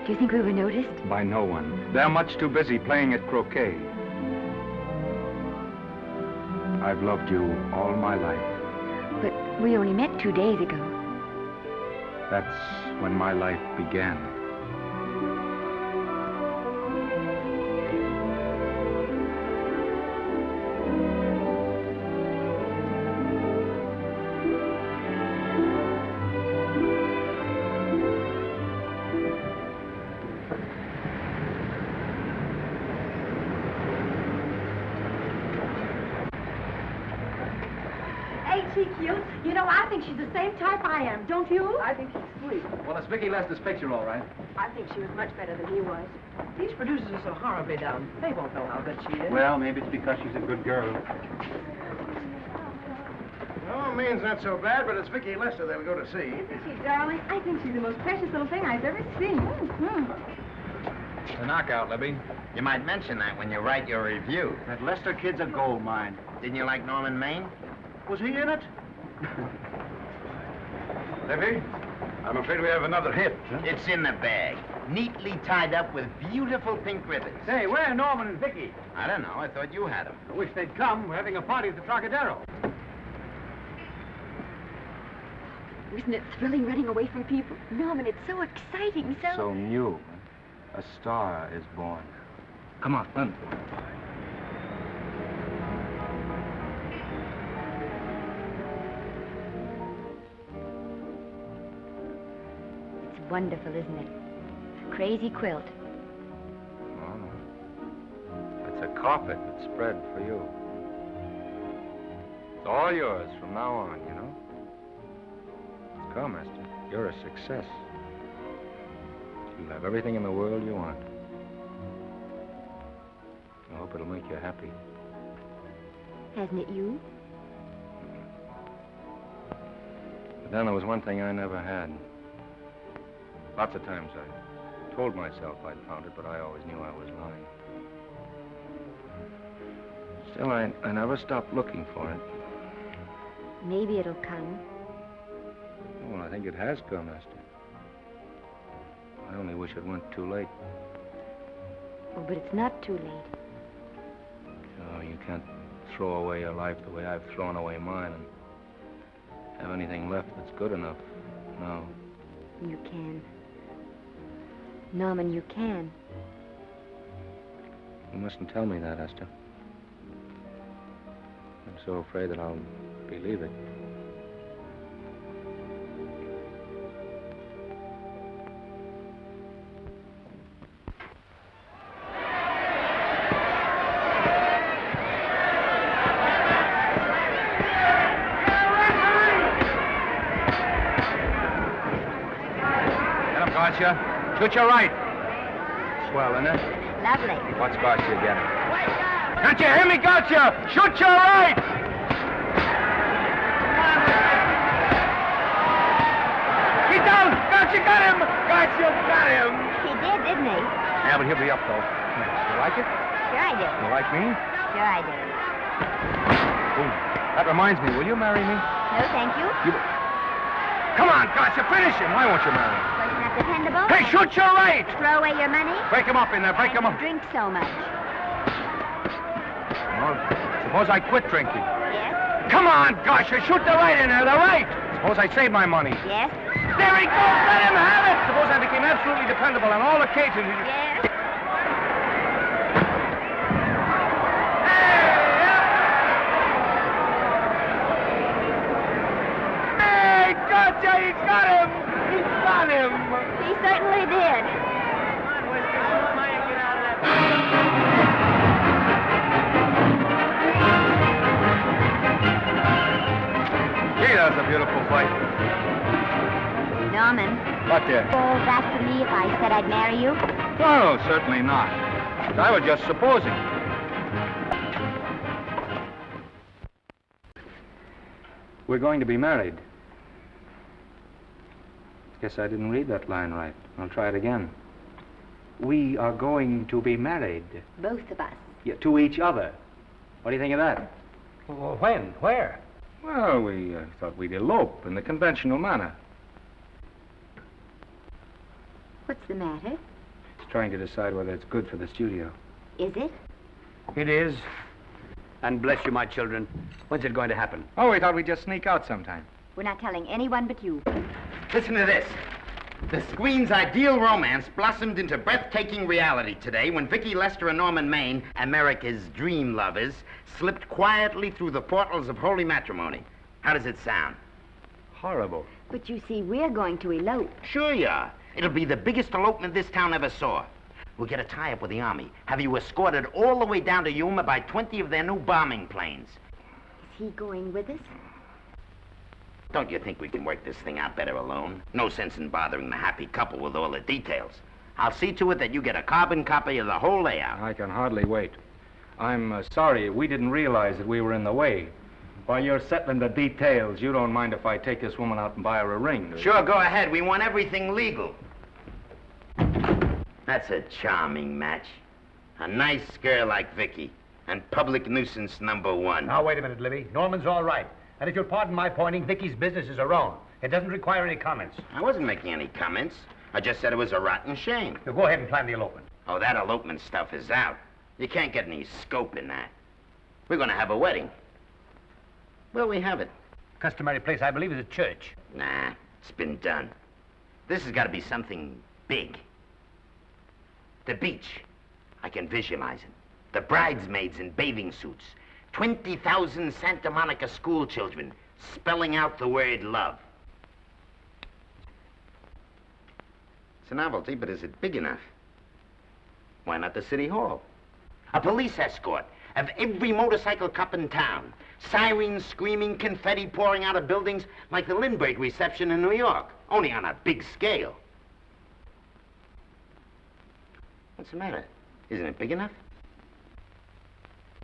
Do you think we were noticed? By no one. They're much too busy playing at croquet. I've loved you all my life. But we only met 2 days ago. That's when my life began. she cute? You know, I think she's the same type I am, don't you? I think she's sweet. Well, it's Vicki Lester's picture, all right. I think she was much better than he was. These producers are so horribly down. They won't know how good she is. Well, maybe it's because she's a good girl. Oh, Maine's not so bad, but it's Vicki Lester they'll go to see. Isn't she, darling? I think she's the most precious little thing I've ever seen. The knockout, Libby. You might mention that when you write your review. That Lester kid's a gold mine. Didn't you like Norman Maine? Was he in it? Libby, I'm afraid we have another hit. Huh? It's in the bag, neatly tied up with beautiful pink ribbons. Say, where are Norman and Vicki? I don't know. I thought you had them. I wish they'd come. We're having a party at the Trocadero. Isn't it thrilling running away from people? Norman, it's so exciting, So new. A star is born. Come on, run. It's wonderful, isn't it? A crazy quilt. Oh. It's a carpet that's spread for you. It's all yours from now on, you know? Come, Esther. You're a success. You'll have everything in the world you want. I hope it'll make you happy. Hasn't it you? But then there was one thing I never had. Lots of times I told myself I'd found it, but I always knew I was lying. Still, I never stopped looking for it. Maybe it'll come. Well, I think it has come, Esther. I only wish it weren't too late. Oh, but it's not too late. Oh, you can't throw away your life the way I've thrown away mine and have anything left that's good enough. No. You can. Norman, you can. You mustn't tell me that, Esther. I'm so afraid that I'll believe it. Gotcha. Shoot your right. Swell, isn't it? Lovely. What's Garcia getting? Can't you hear me, Gotcha? Shoot your right! He's down! Gotcha got him! Gotcha got him! He did, didn't he? Yeah, but he'll be up, though. You like it? Sure I do. You like me? Sure I do. Ooh, that reminds me. Will you marry me? No, thank you. Come on, Gotcha, finish him. Why won't you marry him? Well, you're not dependable. Hey, shoot your right! Throw away your money. Break him up in there. Break him up. Drink so much. Well, suppose I quit drinking. Yes? Come on, Gotcha, shoot the right in there, the right! Suppose I save my money. Yes? There he goes, let him have it! Suppose I became absolutely dependable on all occasions. Yes? Hey, Gotcha, he's got him! He's got him! He certainly did. Gee, that was a beautiful fight. Norman. What, dear? Oh, that for me if I said I'd marry you? Oh, certainly not. I was just supposing. We're going to be married. Guess I didn't read that line right. I'll try it again. We are going to be married. Both of us. Yeah, to each other. What do you think of that? Well, when? Where? Well, we thought we'd elope in the conventional manner. What's the matter? It's trying to decide whether it's good for the studio. Is it? It is. And bless you, my children. When's it going to happen? Oh, we thought we'd just sneak out sometime. We're not telling anyone but you. Listen to this. The screen's ideal romance blossomed into breathtaking reality today when Vicki Lester and Norman Maine, America's dream lovers, slipped quietly through the portals of holy matrimony. How does it sound? Horrible. But you see, we're going to elope. Sure you are. It'll be the biggest elopement this town ever saw. We'll get a tie-up with the Army, have you escorted all the way down to Yuma by 20 of their new bombing planes. Is he going with us? Don't you think we can work this thing out better alone? No sense in bothering the happy couple with all the details. I'll see to it that you get a carbon copy of the whole layout. I can hardly wait. I'm sorry we didn't realize that we were in the way. While you're settling the details, you don't mind if I take this woman out and buy her a ring, do you? Sure, go ahead. We want everything legal. That's a charming match. A nice girl like Vicky. And public nuisance #1. Now, wait a minute, Libby. Norman's all right. And if you'll pardon my pointing, Vicky's business is her own. It doesn't require any comments. I wasn't making any comments. I just said it was a rotten shame. So go ahead and plan the elopement. Oh, that elopement stuff is out. You can't get any scope in that. We're going to have a wedding. Where'll we have it? Customary place, I believe, is a church. Nah, it's been done. This has got to be something big. The beach. I can visualize it. The bridesmaids in bathing suits. 20,000 Santa Monica school children spelling out the word love. It's a novelty, but is it big enough? Why not the city hall? A police escort of every motorcycle cop in town. Sirens screaming, confetti pouring out of buildings like the Lindbergh reception in New York, only on a big scale. What's the matter? Isn't it big enough?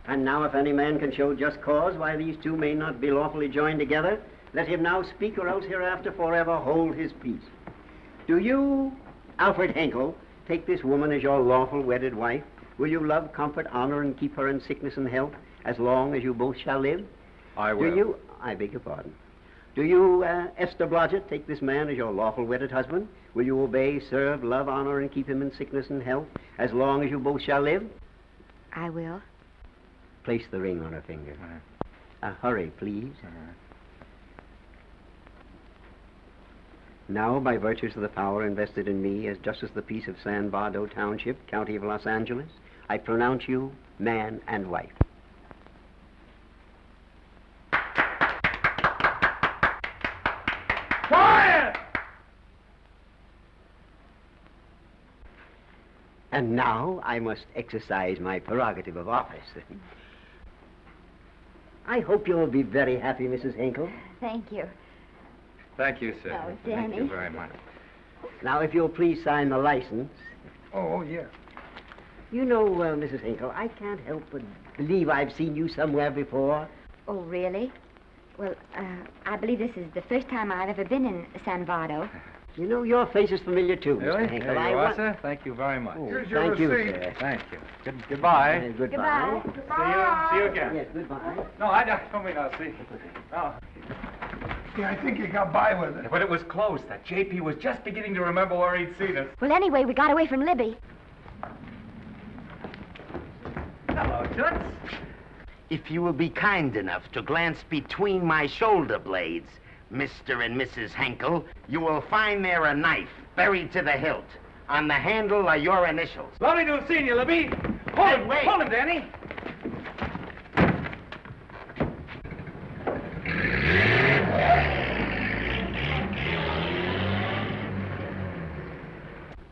And now if any man can show just cause why these two may not be lawfully joined together, let him now speak, or else hereafter forever hold his peace. Do you, Alfred Henkel, take this woman as your lawful wedded wife? Will you love, comfort, honor, and keep her in sickness and health as long as you both shall live? I will. Do you, I beg your pardon. Do you, Esther Blodgett, take this man as your lawful wedded husband? Will you obey, serve, love, honor, and keep him in sickness and health as long as you both shall live? I will. Place the ring on her finger. Hurry, please. Now, by virtues of the power invested in me as Justice of the Peace of San Bardo Township, County of Los Angeles, I pronounce you man and wife. Quiet! And now I must exercise my prerogative of office. I hope you'll be very happy, Mrs. Hinkle. Thank you. Thank you, sir. Oh, Thank you Danny. very much. Now, if you'll please sign the license. Oh, yeah. You know, Mrs. Hinkle, I can't help but believe I've seen you somewhere before. Oh, really? Well, I believe this is the first time I've ever been in San Vardo. You know, your face is familiar, too, Really? Mr. Hinkle. There you are, sir. Thank you very much. Oh, Here's your thank you, receipt. sir. Thank you. Goodbye. Goodbye. See you again. Yes, goodbye. No, I don't mean I'll see. No. Yeah, I think you got by with it. But it was close. That JP was just beginning to remember where he'd seen us. Well, anyway, we got away from Libby. Hello, Toots. If you will be kind enough to glance between my shoulder blades, Mr. and Mrs. Henkel, you will find there a knife buried to the hilt. On the handle are your initials. Lovely to have seen you, Libby. Hold him, wait. hold him, Danny.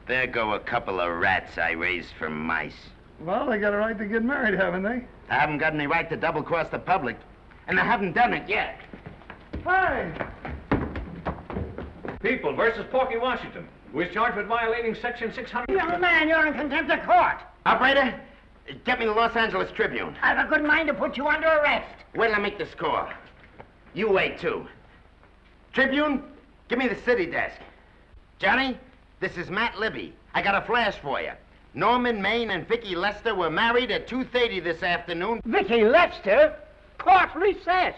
There go a couple of rats I raised from mice. Well, they got a right to get married, haven't they? They haven't got any right to double-cross the public, and they haven't done it yet. Hey! People versus Porky Washington, who is charged with violating Section 600. Young man, you're in contempt of court. Operator, get me the Los Angeles Tribune. I've a good mind to put you under arrest. Wait till I make the score. You wait, too. Tribune, give me the city desk. Johnny, this is Matt Libby. I got a flash for you. Norman Maine and Vicky Lester were married at 2:30 this afternoon. Vicky Lester? Court recess.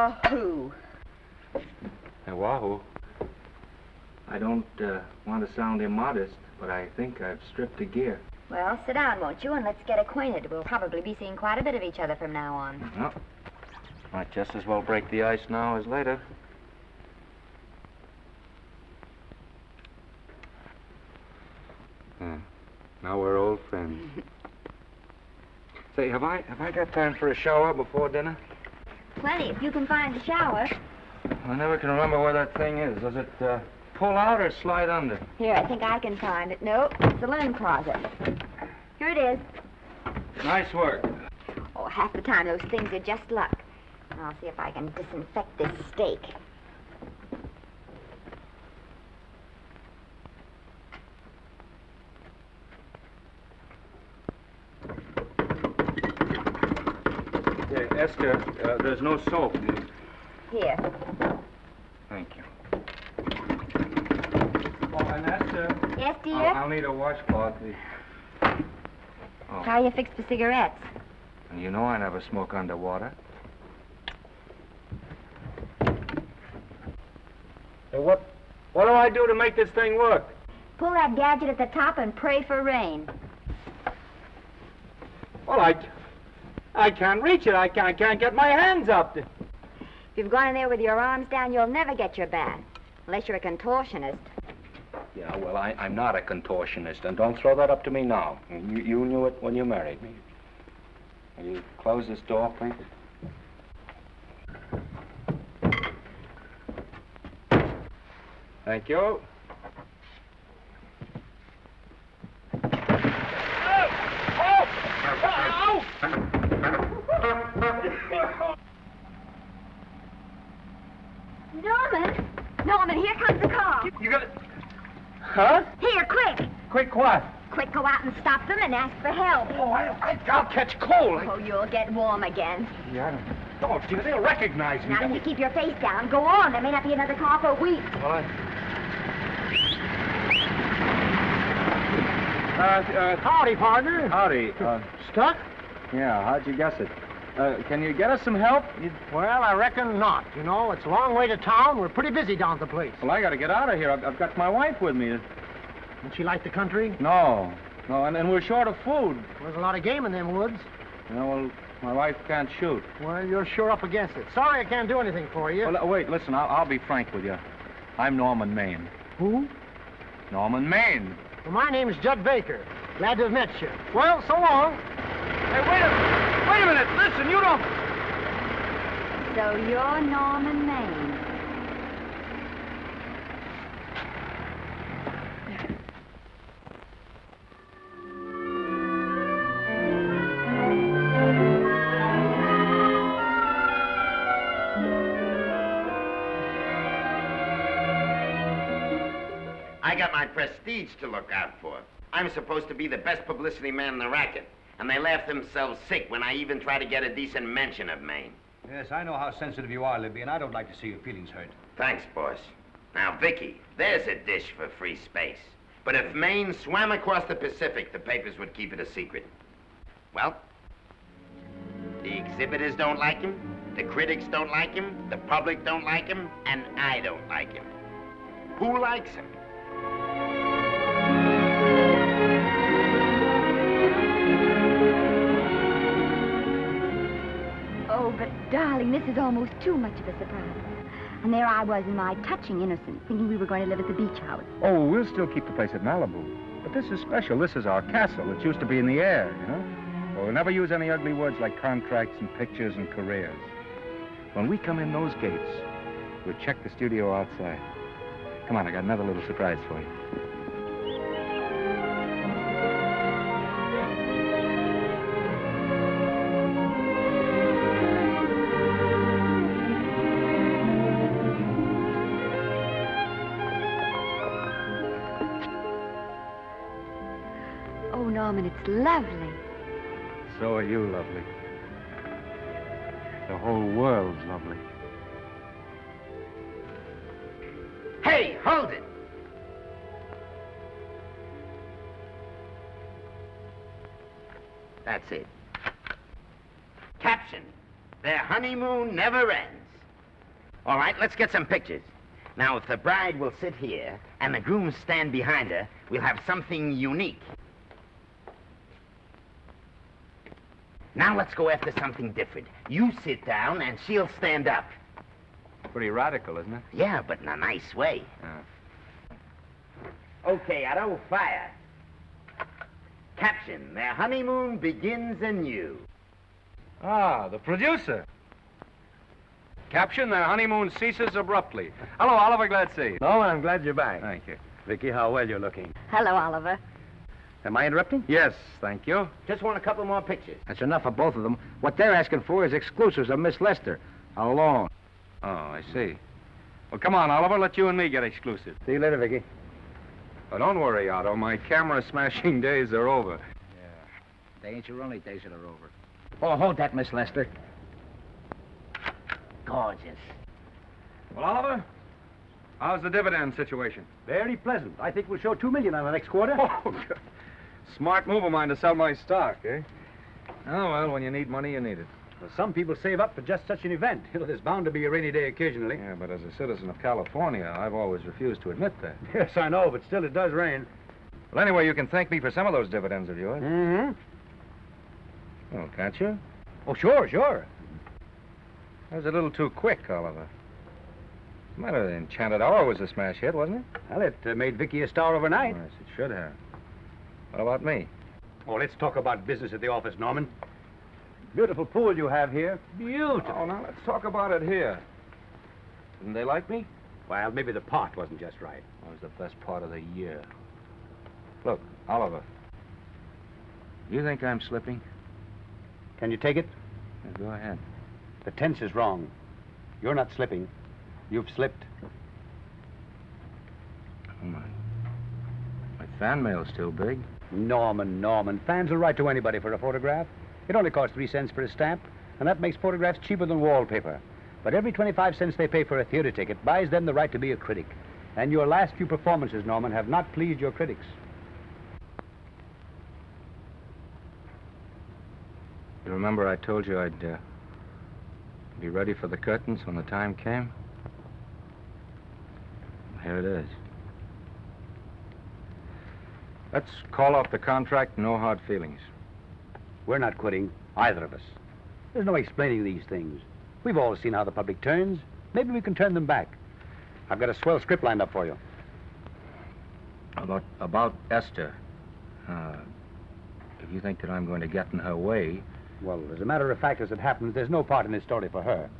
Wahoo! Hey, Wahoo. I don't want to sound immodest, but I think I've stripped a gear. Well, sit down, won't you, and let's get acquainted. We'll probably be seeing quite a bit of each other from now on. Well, might just as well break the ice now as later. Now we're old friends. Say, have I got time for a shower before dinner? Plenty, if you can find a shower. I never can remember where that thing is. Does it pull out or slide under? Here, I think I can find it. Nope, it's the linen closet. Here it is. Nice work. Oh, half the time those things are just luck. I'll see if I can disinfect this steak. Yeah, Esther, there's no soap. Here. Thank you. Oh, and Esther. Yes, dear? I'll need a washcloth. Oh. How are you fixed for cigarettes? And you know I never smoke underwater. Hey, what do I do to make this thing work? Pull that gadget at the top and pray for rain. Well, I can't reach it. I can't get my hands up. If you've gone in there with your arms down, you'll never get your bath. Unless you're a contortionist. Yeah, well, I'm not a contortionist, and don't throw that up to me now. You knew it when you married me. Will you close this door, please? Thank you. Norman, here comes the car. You got it? Huh? Here, quick. Quick what? Quick, go out and stop them and ask for help. Oh, I'll catch cold. Oh, you'll get warm again. Yeah, don't you? They'll recognize me. Now, if you keep your face down, go on. There may not be another car for weeks. Well, howdy, partner. Howdy. Stuck? Yeah, how'd you guess it? Can you get us some help? Well, I reckon not. You know, it's a long way to town. We're pretty busy down at the place. Well, I got to get out of here. I've got my wife with me. Doesn't she like the country? No, and we're short of food. There's a lot of game in them woods. You know, well, my wife can't shoot. Well, you're sure up against it. Sorry I can't do anything for you. Well, wait, listen, I'll be frank with you. I'm Norman Maine. Who? Norman Maine. Well, my name's Judd Baker. Glad to have met you. Well, so long. Hey, wait a minute. Listen, you don't... So you're Norman Maine. I got my prestige to look out for. I'm supposed to be the best publicity man in the racket, and they laugh themselves sick when I even try to get a decent mention of Maine. Yes, I know how sensitive you are, Libby, and I don't like to see your feelings hurt. Thanks, boss. Now, Vicky, there's a dish for free space. But if Maine swam across the Pacific, the papers would keep it a secret. Well, the exhibitors don't like him, the critics don't like him, the public don't like him, and I don't like him. Who likes him? Oh, but darling, this is almost too much of a surprise. And there I was in my touching innocence, thinking we were going to live at the beach house. Oh, we'll still keep the place at Malibu. But this is special. This is our castle. It used to be in the air, you know? Well, we'll never use any ugly words like contracts and pictures and careers. When we come in those gates, we'll check the studio outside. Come on, I got another little surprise for you. Oh, Norman, it's lovely. So are you lovely. The whole world's lovely. Hey, hold it! That's it. Caption: their honeymoon never ends. All right, let's get some pictures. Now, if the bride will sit here and the groom stand behind her, we'll have something unique. Now let's go after something different. You sit down and she'll stand up. Pretty radical, isn't it? Yeah, but in a nice way. Okay, Otto, fire. Caption, their honeymoon begins anew. Ah, the producer. Caption, their honeymoon ceases abruptly. Hello, Oliver, glad to see you. Norman, I'm glad you're back. Thank you. Vicky, how well you're looking. Hello, Oliver. Am I interrupting? Yes, thank you. Just want a couple more pictures. That's enough of both of them. What they're asking for is exclusives of Miss Lester. Alone. Oh, I see. Well, come on, Oliver, let you and me get exclusive. See you later, Vicky. Oh, don't worry, Otto. My camera smashing days are over. They ain't your only days that are over. Oh, hold that, Miss Lester. Gorgeous. Well, Oliver, how's the dividend situation? Very pleasant. I think we'll show $2 million on the next quarter. Oh, good. Smart move of mine to sell my stock, eh? Oh, well, when you need money, you need it. Well, some people save up for just such an event. You know, there's bound to be a rainy day occasionally. Yeah, but as a citizen of California, I've always refused to admit that. Yes, I know, but still it does rain. Well, anyway, you can thank me for some of those dividends of yours. Mm-hmm. Oh, can't you? Oh, sure, sure. That was a little too quick, Oliver. The matter, the Enchanted Hour was a smash hit, wasn't it? Well, it made Vicky a star overnight. Yes, it should have. What about me? Oh, let's talk about business at the office, Norman. Beautiful pool you have here. Beautiful. Oh, now let's talk about it here. Didn't they like me? Well, maybe the part wasn't just right. That was the best part of the year. Look, Oliver. You think I'm slipping? Can you take it? Yeah, go ahead. The tense is wrong. You're not slipping. You've slipped. Oh, my fan mail's still big. Norman. Fans will write to anybody for a photograph. It only costs 3 cents for a stamp, and that makes photographs cheaper than wallpaper. But every 25 cents they pay for a theater ticket buys them the right to be a critic. And your last few performances, Norman, have not pleased your critics. You remember I told you I'd be ready for the curtains when the time came? Here it is. Let's call off the contract, no hard feelings. We're not quitting, either of us. There's no explaining these things. We've all seen how the public turns. Maybe we can turn them back. I've got a swell script lined up for you. About Esther. If you think that I'm going to get in her way... Well, as a matter of fact, as it happens, there's no part in this story for her.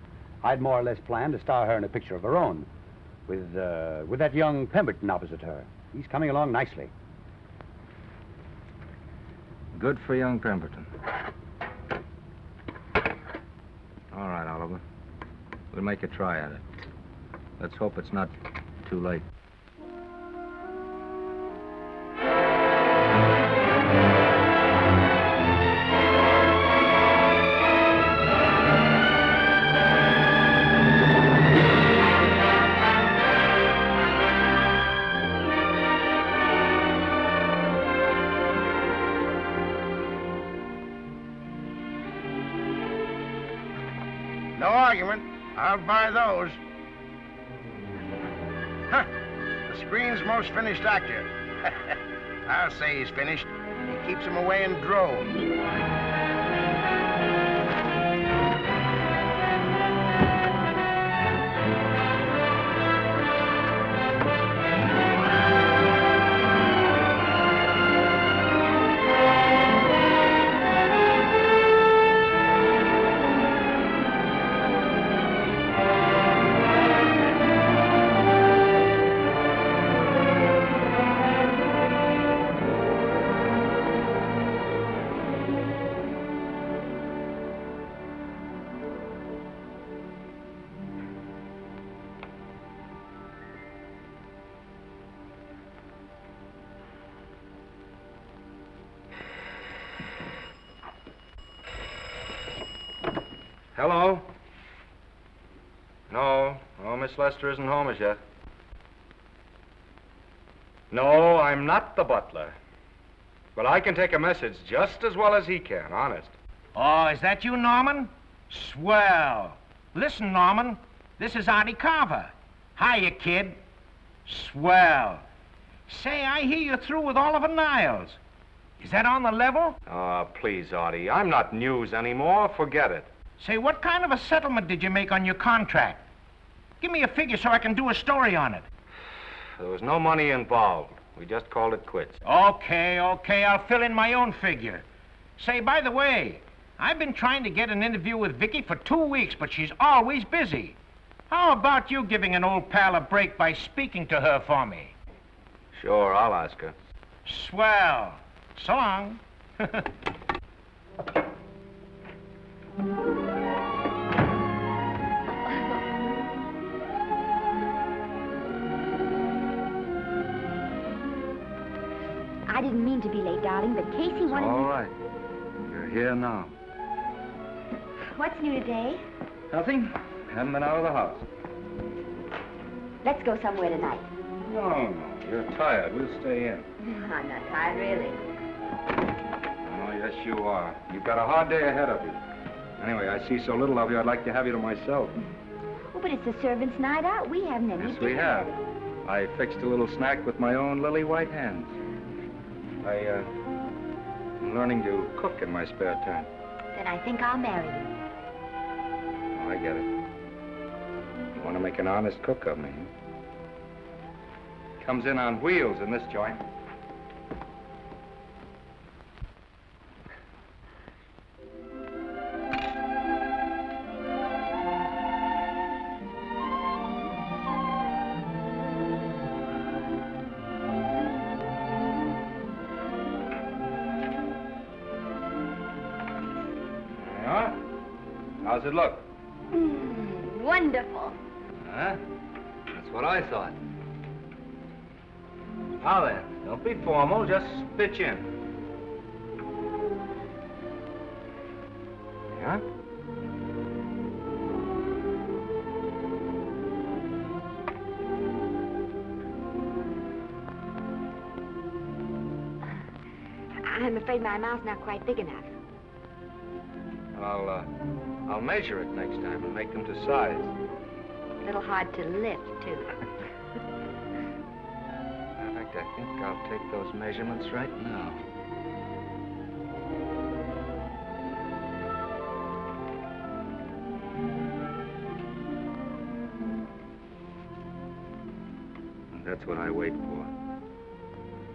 I'd more or less planned to star her in a picture of her own, with that young Pemberton opposite her. He's coming along nicely. Good for young Pemberton. All right, Oliver. We'll make a try at it. Let's hope it's not too late. No argument. I'll buy those. Huh. The screen's most finished actor. I'll say he's finished. He keeps them away in droves. Hello? No, Miss Lester isn't home as yet. No, I'm not the butler. But I can take a message just as well as he can, honest. Oh, is that you, Norman? Swell. Listen, Norman, This is Artie Carver. Hiya, kid. Swell. Say, I hear you're through with Oliver Niles. Is that on the level? Oh, please, Artie. I'm not news anymore. Forget it. Say, what kind of a settlement did you make on your contract? Give me a figure so I can do a story on it. There was no money involved. We just called it quits. Okay, I'll fill in my own figure. Say, by the way, I've been trying to get an interview with Vicky for 2 weeks, but she's always busy. How about you giving an old pal a break by speaking to her for me? Sure, I'll ask her. Swell. So long. I didn't mean to be late, darling, but Casey wanted All me... right. You're here now. What's new today? Nothing. Haven't been out of the house. Let's go somewhere tonight. No. You're tired. We'll stay in. I'm not tired, really. Oh, yes, you are. You've got a hard day ahead of you. Anyway, I see so little of you, I'd like to have you to myself. Oh, but it's the servants' night out. We haven't any Yes, we have. I fixed a little snack with my own lily white hands. I'm learning to cook in my spare time. Then I think I'll marry you. Oh, I get it. You want to make an honest cook of me, huh? Comes in on wheels in this joint. Yeah? How's it look? Wonderful. Huh? That's what I thought. Now then, don't be formal, just pitch in. Yeah? I'm afraid my mouth's not quite big enough. I'll measure it next time and make them to size. A little hard to lift, too. In fact, I think I'll take those measurements right now. And that's what I wait for.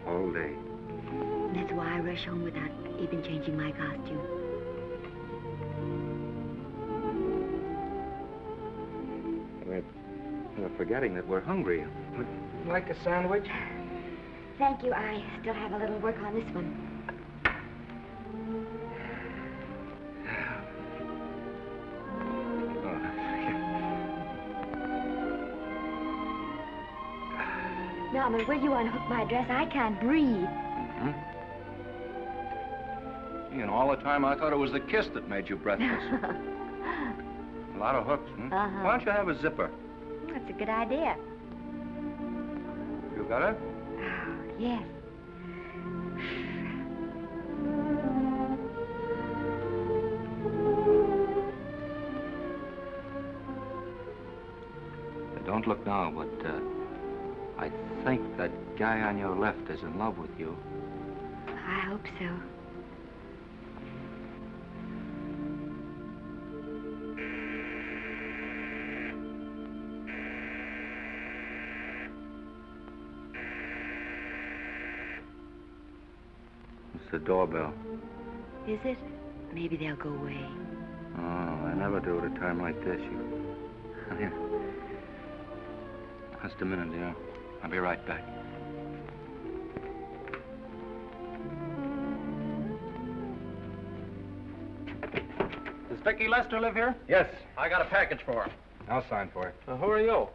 All day. That's why I rush home without even changing my costume. We're forgetting that we're hungry. Would you like a sandwich? Thank you. I still have a little work on this one. Norman, will you unhook my dress? I can't breathe. Mm-hmm. And all the time I thought it was the kiss that made you breathless. A lot of hooks, hmm? Uh-huh. Why don't you have a zipper? That's a good idea. You got it? Oh, yes. Don't look now, but I think that guy on your left is in love with you. I hope so. It's the doorbell. Is it? Maybe they'll go away. Oh, I never do at a time like this. Here. Just a minute, dear. I'll be right back. Does Vicky Lester live here? Yes. I got a package for her. I'll sign for it. Who are you?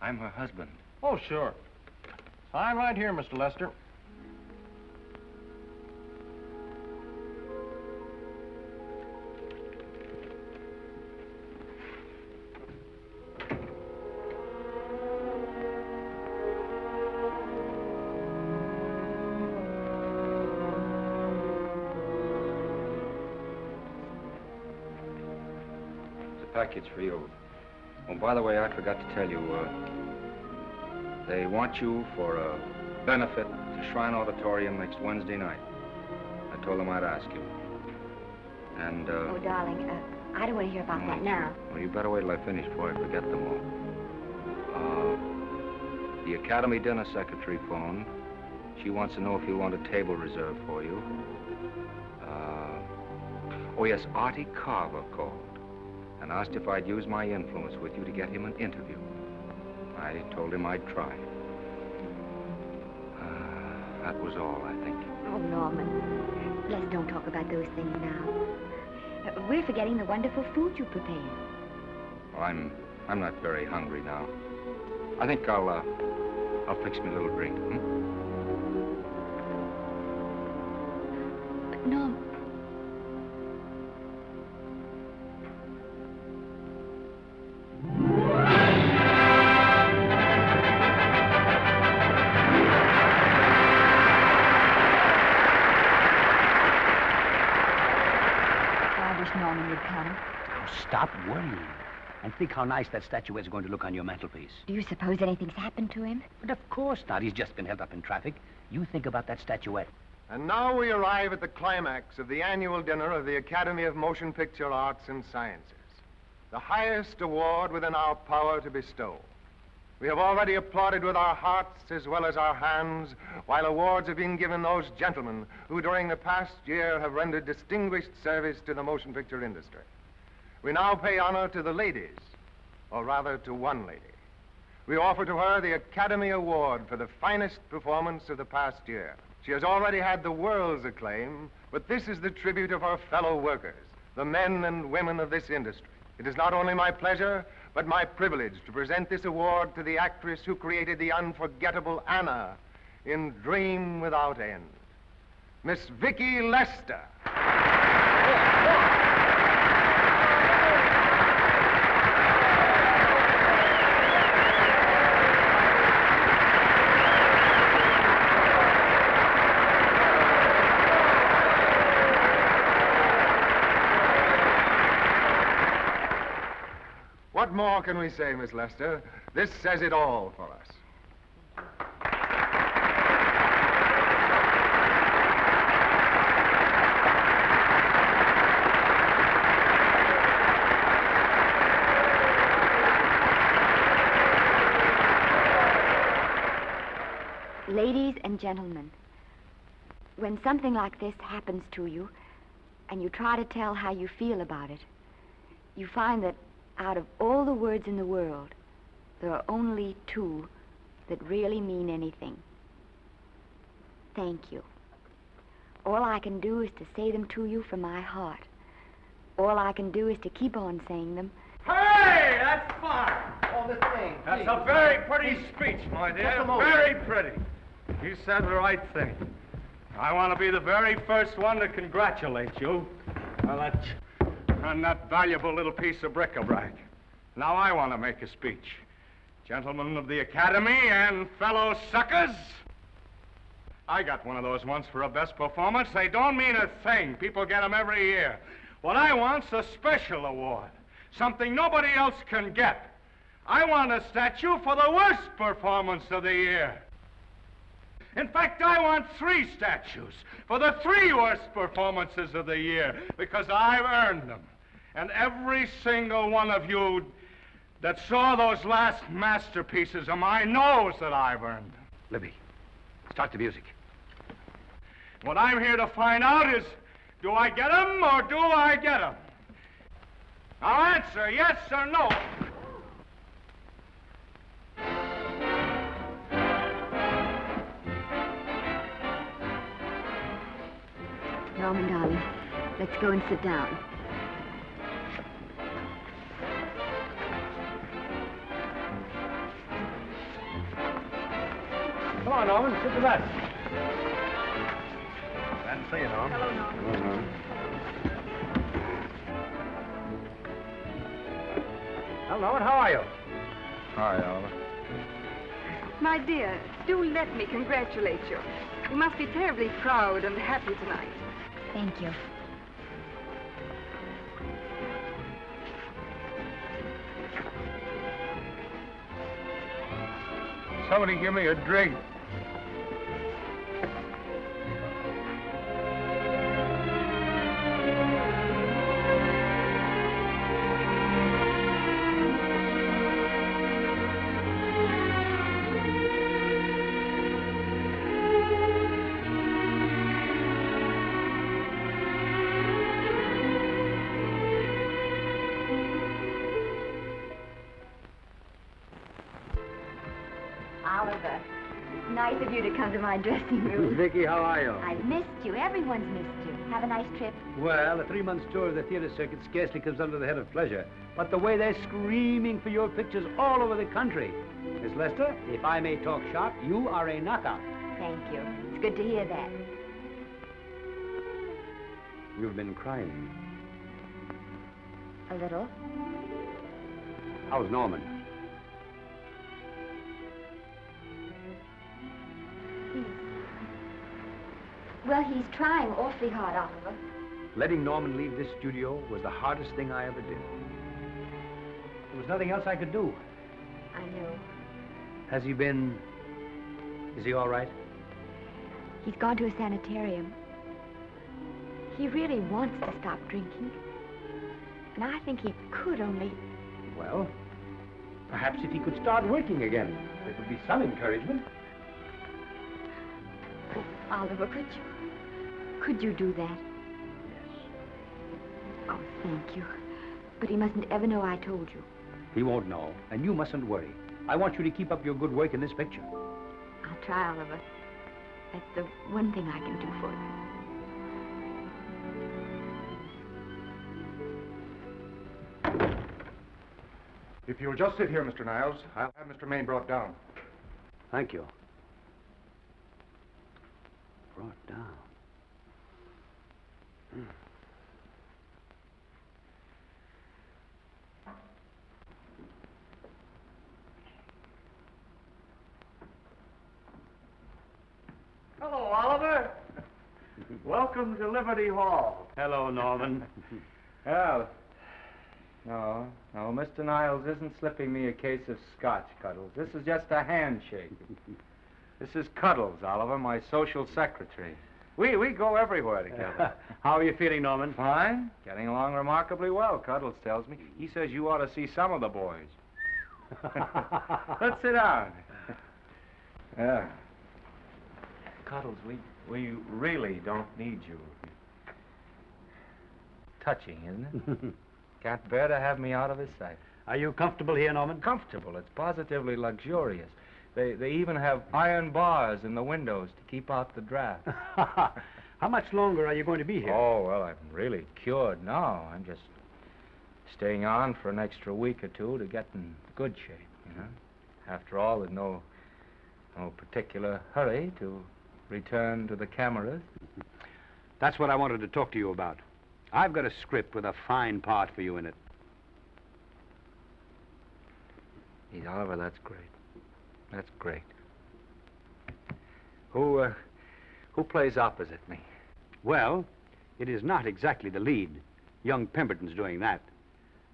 I'm her husband. Oh, sure. Sign right here, Mr. Lester. Package for you. Oh, by the way, I forgot to tell you, they want you for a benefit to Shrine Auditorium next Wednesday night. I told them I'd ask you. And, Oh, darling, I don't want to hear about that now. Well, you better wait till I finish before I forget them all. The Academy dinner secretary phoned. She wants to know if you want a table reserved for you. Oh, yes, Artie Carver called and asked if I'd use my influence with you to get him an interview. I told him I'd try. That was all, I think. Oh, Norman, let's don't talk about those things now. We're forgetting the wonderful food you prepared. Well, I'm not very hungry now. I think I'll fix me a little drink, But, Norm... Norman would come. Now, stop worrying. And think how nice that statuette's going to look on your mantelpiece. Do you suppose anything's happened to him? But of course not. He's just been held up in traffic. You think about that statuette. And now we arrive at the climax of the annual dinner of the Academy of Motion Picture Arts and Sciences, the highest award within our power to bestow. We have already applauded with our hearts as well as our hands, while awards have been given those gentlemen who during the past year have rendered distinguished service to the motion picture industry. We now pay honor to the ladies, or rather to one lady. We offer to her the Academy Award for the finest performance of the past year. She has already had the world's acclaim, but this is the tribute of her fellow workers, the men and women of this industry. It is not only my pleasure, but my privilege to present this award to the actress who created the unforgettable Anna in Dream Without End, Miss Vicki Lester. What more can we say, Miss Lester? This says it all for us. Ladies and gentlemen, when something like this happens to you, and you try to tell how you feel about it, you find that out of all the words in the world, there are only two that really mean anything. Thank you. All I can do is to say them to you from my heart. All I can do is to keep on saying them. Hey, that's fine. Oh, this thing. That's a very pretty speech, my dear. Very pretty. You said the right thing. I want to be the very first one to congratulate you. Well, on that valuable little piece of bric-a-brac. Now I want to make a speech. Gentlemen of the Academy and fellow suckers, I got one of those once for a best performance. They don't mean a thing. People get them every year. What I want's a special award, something nobody else can get. I want a statue for the worst performance of the year. In fact, I want 3 statues for the 3 worst performances of the year, because I've earned them. And every single one of you that saw those last masterpieces of mine knows that I've earned them. Libby, start the music. What I'm here to find out is, do I get them or do I get them? Now answer yes or no. Norman, darling, let's go and sit down. Come on, Norman, sit to that. Glad to see you, Norman. Hello, Norman. Well, Norman, how are you? Hi, Oliver. My dear, do let me congratulate you. You must be terribly proud and happy tonight. Thank you. Somebody give me a drink. Oliver, it's nice of you to come to my dressing room. Vicky, how are you? I've missed you. Everyone's missed you. Have a nice trip. Well, a 3-month tour of the theater circuit scarcely comes under the head of pleasure. But the way they're screaming for your pictures all over the country. Miss Lester, if I may talk shop, you are a knockout. Thank you. It's good to hear that. You've been crying. A little. How's Norman? Well, he's trying awfully hard, Oliver. Letting Norman leave this studio was the hardest thing I ever did. There was nothing else I could do. I know. Has he been... Is he all right? He's gone to a sanitarium. He really wants to stop drinking. And I think he could only... Well, perhaps if he could start working again, it would be some encouragement. Oliver, could you do that? Yes. Oh, thank you. But he mustn't ever know I told you. He won't know, and you mustn't worry. I want you to keep up your good work in this picture. I'll try, Oliver. That's the one thing I can do for you. If you'll just sit here, Mr. Niles, I'll have Mr. Maine brought down. Thank you. Brought down. Hello, Oliver. Welcome to Liberty Hall. Hello, Norman. Well, no, Mr. Niles isn't slipping me a case of scotch, Cuddles. This is just a handshake. This is Cuddles, Oliver, my social secretary. We go everywhere together. How are you feeling, Norman? Fine. Getting along remarkably well, Cuddles tells me. He says you ought to see some of the boys. Let's sit down. Yeah. Cuddles, we really don't need you. Touching, isn't it? Can't bear to have me out of his sight. Are you comfortable here, Norman? Comfortable. It's positively luxurious. They even have iron bars in the windows to keep out the draft. How much longer are you going to be here? Oh, well, I'm really cured now. I'm just staying on for an extra week or two to get in good shape, you know. After all, there's no particular hurry to return to the cameras. That's what I wanted to talk to you about. I've got a script with a fine part for you in it. Geez, Oliver, that's great. That's great. Who plays opposite me? Well, it is not exactly the lead. Young Pemberton's doing that.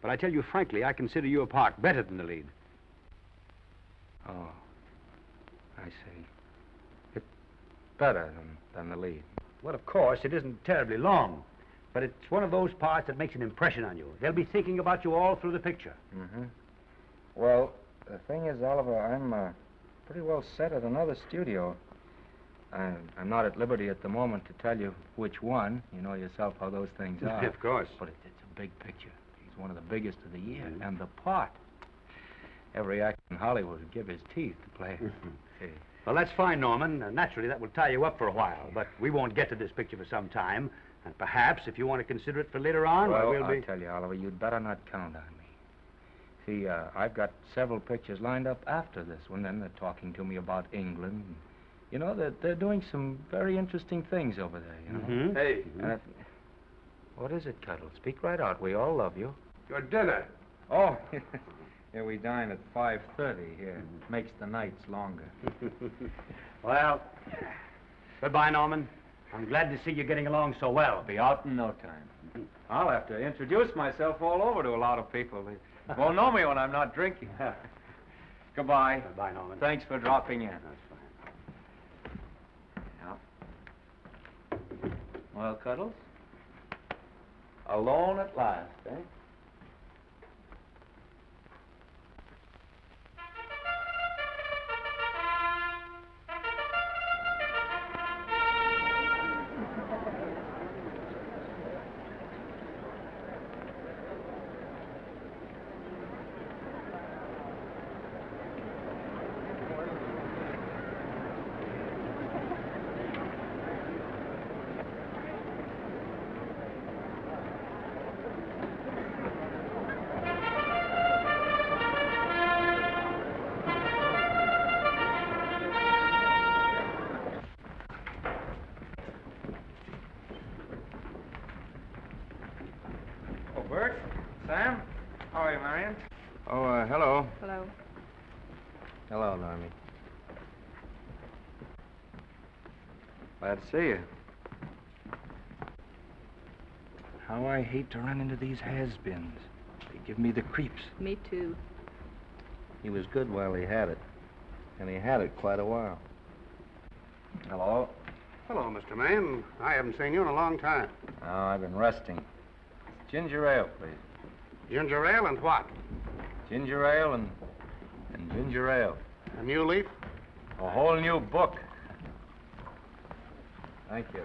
But I tell you frankly, I consider your part better than the lead. Oh, I see. It's better than the lead. Well, of course, it isn't terribly long. But it's one of those parts that makes an impression on you. They'll be thinking about you all through the picture. Mm-hmm. Well, the thing is, Oliver, I'm pretty well set at another studio. I'm not at liberty at the moment to tell you which one. You know yourself how those things are. Of course. But it's a big picture. It's one of the biggest of the year. Mm-hmm. And the part. Every actor in Hollywood would give his teeth to play. See. Well, that's fine, Norman. Naturally, that will tie you up for a while. But we won't get to this picture for some time. And perhaps, if you want to consider it for later on, well, we'll be... I'll tell you, Oliver, you'd better not count on me. See, I've got several pictures lined up after this one. Then they're talking to me about England. You know, they're doing some very interesting things over there, you know. Mm-hmm. Hey. What is it, Cuddle? Speak right out. We all love you. Your dinner. Oh, yeah, we dine at 5:30 here. It makes the nights longer. Well, goodbye, Norman. I'm glad to see you getting along so well. I'll be out in no time. I'll have to introduce myself all over to a lot of people. They won't know me when I'm not drinking. Goodbye. Goodbye, Norman. Thanks for dropping in. That's fine. Yeah. Well, Cuddles? Alone at last, eh? Bert, Sam, how are you, Marion? Oh, hello. Hello. Hello, Normie. Glad to see you. How I hate to run into these has-beens. They give me the creeps. Me too. He was good while he had it. And he had it quite a while. Hello? Hello, Mr. Maine. I haven't seen you in a long time. Oh, I've been resting. Ginger ale, please. Ginger ale and what? Ginger ale and ginger ale. A new leaf? A whole new book. Thank you.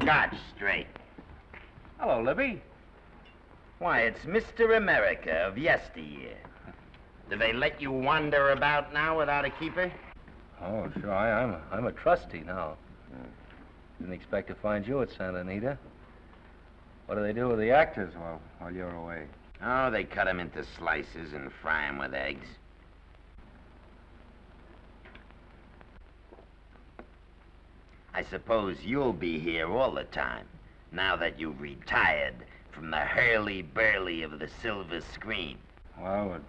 Scotch straight. Hello, Libby. Why, it's Mr. America of yesteryear. Do they let you wander about now without a keeper? Oh, sure. I'm a trustee now. Didn't expect to find you at Santa Anita. What do they do with the actors while you're away? Oh, they cut them into slices and fry them with eggs. I suppose you'll be here all the time, now that you've retired from the hurly-burly of the silver screen. Well, we're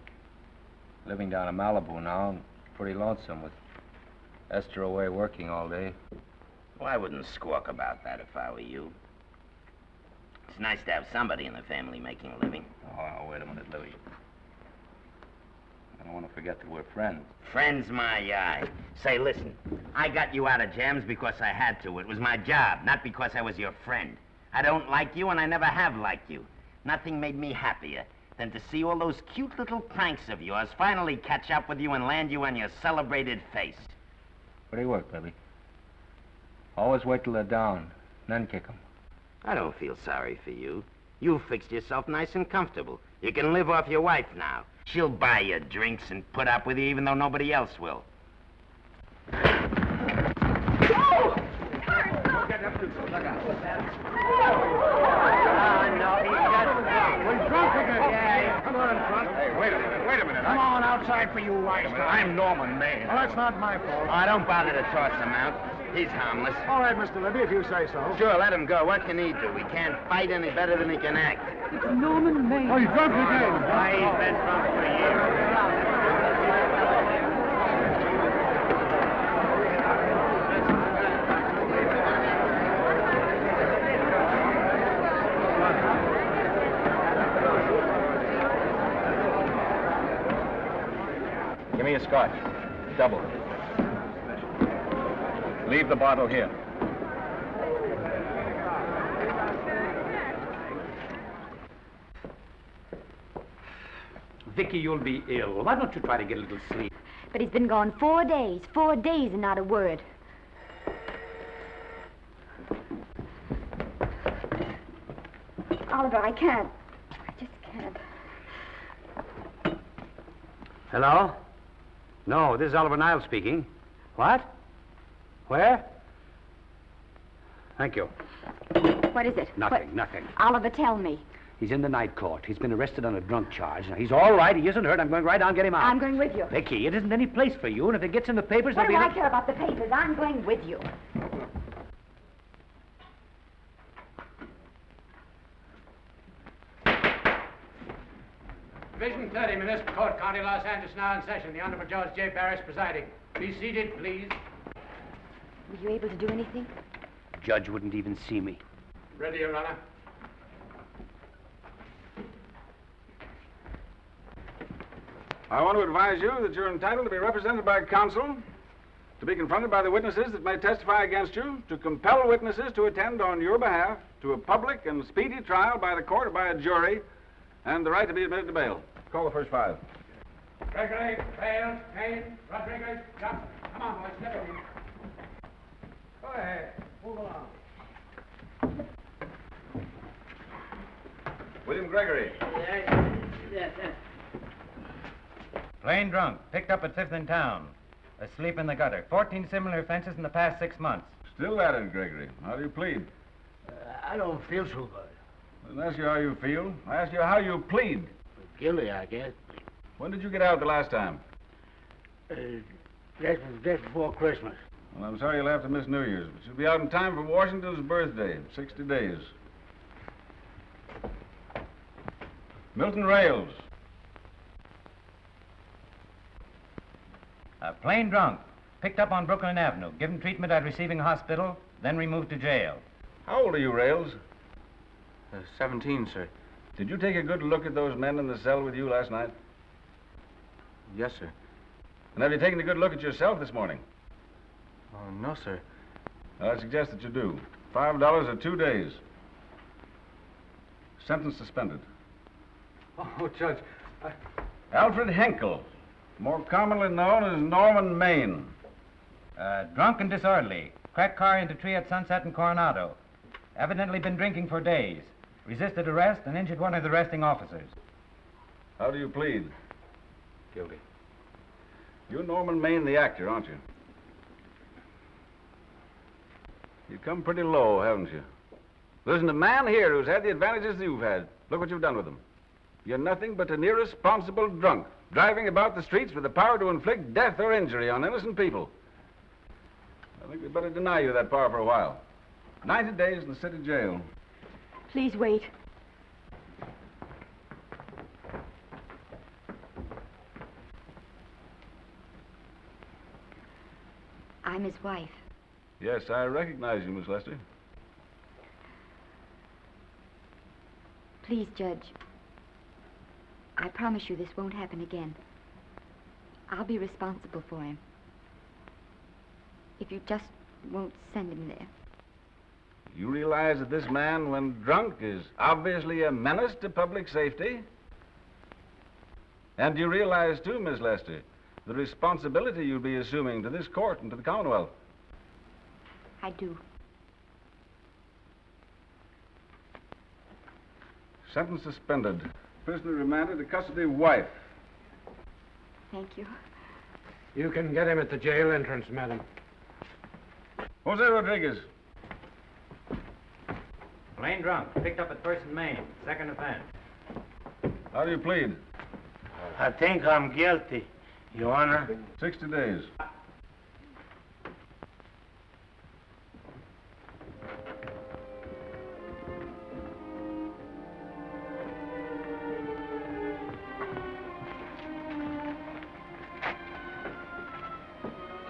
living down in Malibu now, and pretty lonesome with Esther away working all day. Well, I wouldn't squawk about that if I were you. It's nice to have somebody in the family making a living. Oh, wait a minute, Louis. I don't want to forget that we're friends. Friends, my eye. Say, listen, I got you out of jams because I had to. It was my job, not because I was your friend. I don't like you, and I never have liked you. Nothing made me happier than to see all those cute little pranks of yours finally catch up with you and land you on your celebrated face. Where do you work, baby? Always wait till they're down, then kick 'em. I don't feel sorry for you. You fixed yourself nice and comfortable. You can live off your wife now. She'll buy you drinks and put up with you even though nobody else will. Come on, Front. Hey, wait a minute. Come on outside for you wise guys. I'm Norman Maine. Well, that's not my fault. Oh, don't bother to toss him out. He's harmless. All right, Mr. Libby, if you say so. Sure, let him go. What can he do? He can't fight any better than he can act. It's Norman Maine. Oh, you drunk again. Why, he's been drunk for years. Give me a scotch. Double. Leave the bottle here. Vicky, you'll be ill. Why don't you try to get a little sleep? But he's been gone 4 days. 4 days and not a word. Oliver, I can't. I just can't. Hello? No, this is Oliver Niles speaking. What? Where? Thank you. What is it? Nothing. Oliver, tell me. He's in the night court. He's been arrested on a drunk charge. Now, he's all right. He isn't hurt. I'm going right down and get him out. I'm going with you. Vicky, it isn't any place for you, and if it gets in the papers, What do there'll I be... care about the papers? I'm going with you. Division 30, Municipal Court, County Los Angeles, now in session. The Honorable Judge J. Barris presiding. Be seated, please. Were you able to do anything? Judge wouldn't even see me. Ready, Your Honor. I want to advise you that you're entitled to be represented by counsel, to be confronted by the witnesses that may testify against you, to compel witnesses to attend on your behalf to a public and speedy trial by the court or by a jury, and the right to be admitted to bail. Call the first 5. Gregory, Bales, Maine, Rodriguez, Johnson. Come on, boys, step in. Go ahead. Move along. William Gregory. Yes. Plain drunk, picked up at 5th in town. Asleep in the gutter. 14 similar offenses in the past 6 months. Still at it, Gregory. How do you plead? I don't feel so good. I didn't ask you how you feel. I asked you how you plead. Guilty, I guess. When did you get out the last time? Just before Christmas. Well, I'm sorry you'll have to miss New Year's, but you'll be out in time for Washington's birthday, 60 days. Milton Rails. Plain drunk, picked up on Brooklyn Avenue, given treatment at receiving hospital, then removed to jail. How old are you, Rails? 17, sir. Did you take a good look at those men in the cell with you last night? Yes, sir. And have you taken a good look at yourself this morning? No, sir. I suggest that you do. $5 or 2 days. Sentence suspended. Oh, Judge, Alfred Henkel, more commonly known as Norman Maine. Drunk and disorderly. Cracked car into tree at Sunset and Coronado. Evidently been drinking for days. Resisted arrest and injured one of the arresting officers. How do you plead? Guilty. You're Norman Maine, the actor, aren't you? You've come pretty low, haven't you? There isn't a man here who's had the advantages you've had. Look what you've done with them. You're nothing but an irresponsible drunk, driving about the streets with the power to inflict death or injury on innocent people. I think we'd better deny you that power for a while. 90 days in the city jail. Please wait. I'm his wife. Yes, I recognize you, Miss Lester. Please, Judge. I promise you this won't happen again. I'll be responsible for him. If you just won't send him there. You realize that this man, when drunk, is obviously a menace to public safety? And you realize, too, Miss Lester, the responsibility you'll be assuming to this court and to the Commonwealth. I do. Sentence suspended. Prisoner remanded to custody wife. Thank you. You can get him at the jail entrance, madam. Jose Rodriguez. Plain drunk, picked up at 1st and Maine, 2nd offense. How do you plead? I think I'm guilty, Your Honor. 60 days.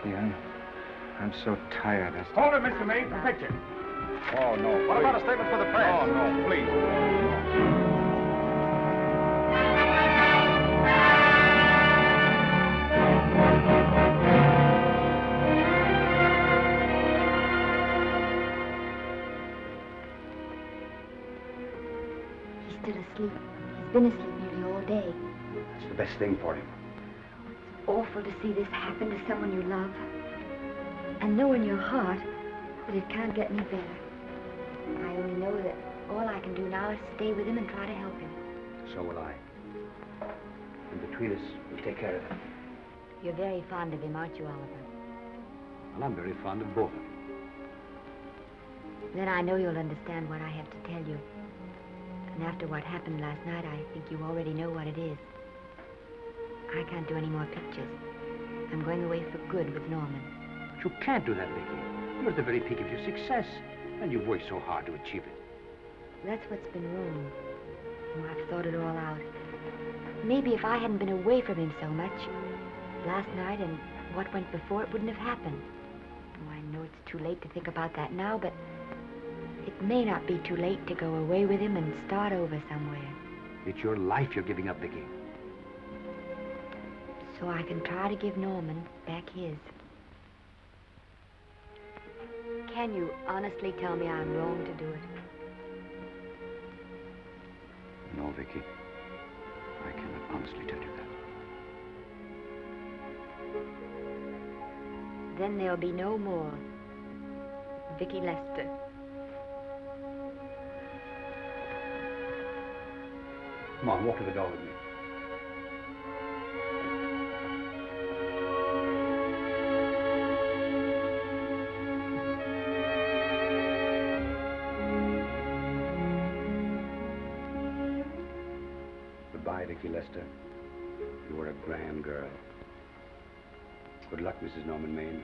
Gee, I'm so tired. Hold it, Mr. Maine. Picture. Oh, no. What about a statement for the press? Oh, no, please. He's still asleep. He's been asleep nearly all day. That's the best thing for him. It's awful to see this happen to someone you love. And know in your heart that it can't get any better. I only know that all I can do now is stay with him and try to help him. So will I. And between us, we'll take care of him. You're very fond of him, aren't you, Oliver? And I'm very fond of both of them. Then I know you'll understand what I have to tell you. And after what happened last night, I think you already know what it is. I can't do any more pictures. I'm going away for good with Norman. But you can't do that, Vicky. You're at the very peak of your success, and you've worked so hard to achieve it. That's what's been wrong. Oh, I've thought it all out. Maybe if I hadn't been away from him so much, last night and what went before, it wouldn't have happened. Oh, I know it's too late to think about that now, but it may not be too late to go away with him and start over somewhere. It's your life you're giving up, Vicky. so I can try to give Norman back his. Can you honestly tell me I'm wrong to do it? No, Vicky. I cannot honestly tell you that. Then there'll be no more Vicky Lester. Come on, walk to the door with me. Goodbye, Vicky Lester. You were a grand girl. Good luck, Mrs. Norman Maine.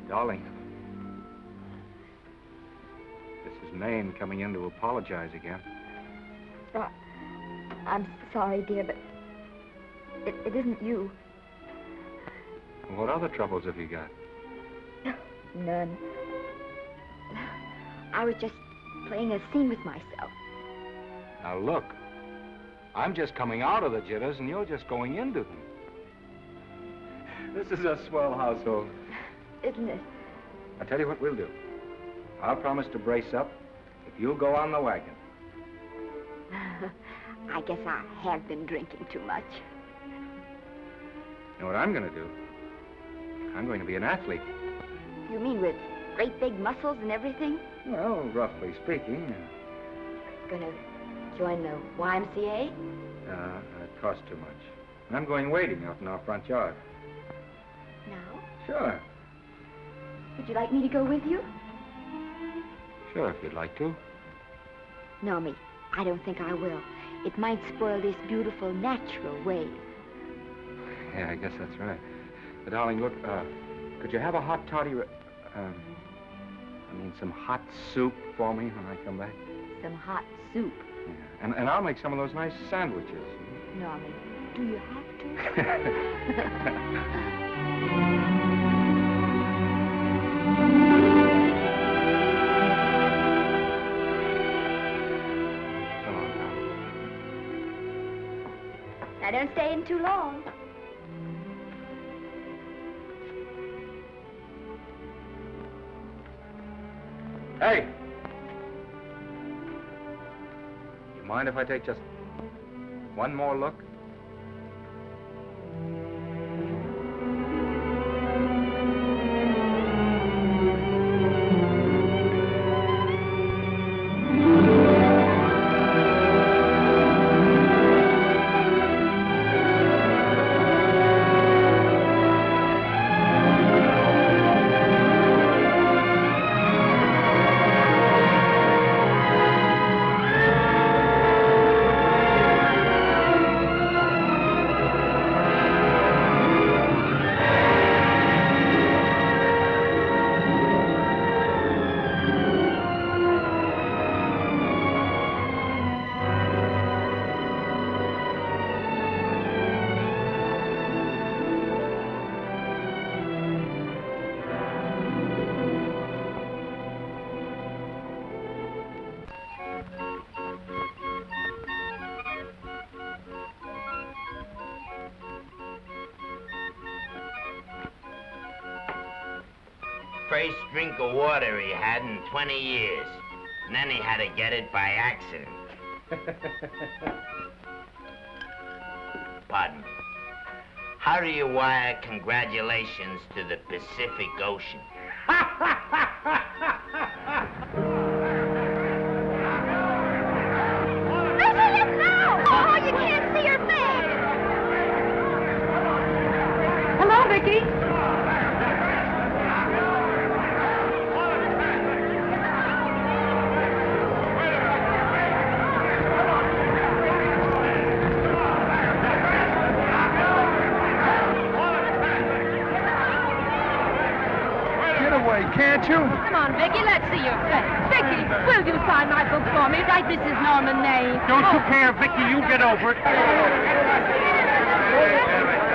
Darling, this is Maine coming in to apologize again. I'm sorry, dear, but it isn't you. What other troubles have you got? None. I was just playing a scene with myself. Now look, I'm just coming out of the jitters and you're just going into them. This is a swell household. Isn't it? I'll tell you what we'll do. I'll promise to brace up if you'll go on the wagon. I guess I have been drinking too much. You know what I'm going to do? I'm going to be an athlete. You mean with great big muscles and everything? Well, roughly speaking. Gonna join the YMCA? It costs too much. I'm going wading out in our front yard. Now? Sure. Would you like me to go with you? Sure, if you'd like to. No, me. I don't think I will. It might spoil this beautiful, natural wave. Yeah, I guess that's right. But, darling, look, could you have a hot toddy, some hot soup for me when I come back? Some hot soup? Yeah. And I'll make some of those nice sandwiches. Norman, do you have to? Now, don't stay in too long. Hey! You mind if I take just one more look? first drink of water he had in 20 years. And then he had to get it by accident. Pardon. How do you wire congratulations to the Pacific Ocean? Oh, you can't see her face. Hello, Vicky. Can't you? Come on, Vicky, let's see your face. Vicky, will you sign my book for me? Write this is Norman Maine. Don't you care, Vicky. You get over it.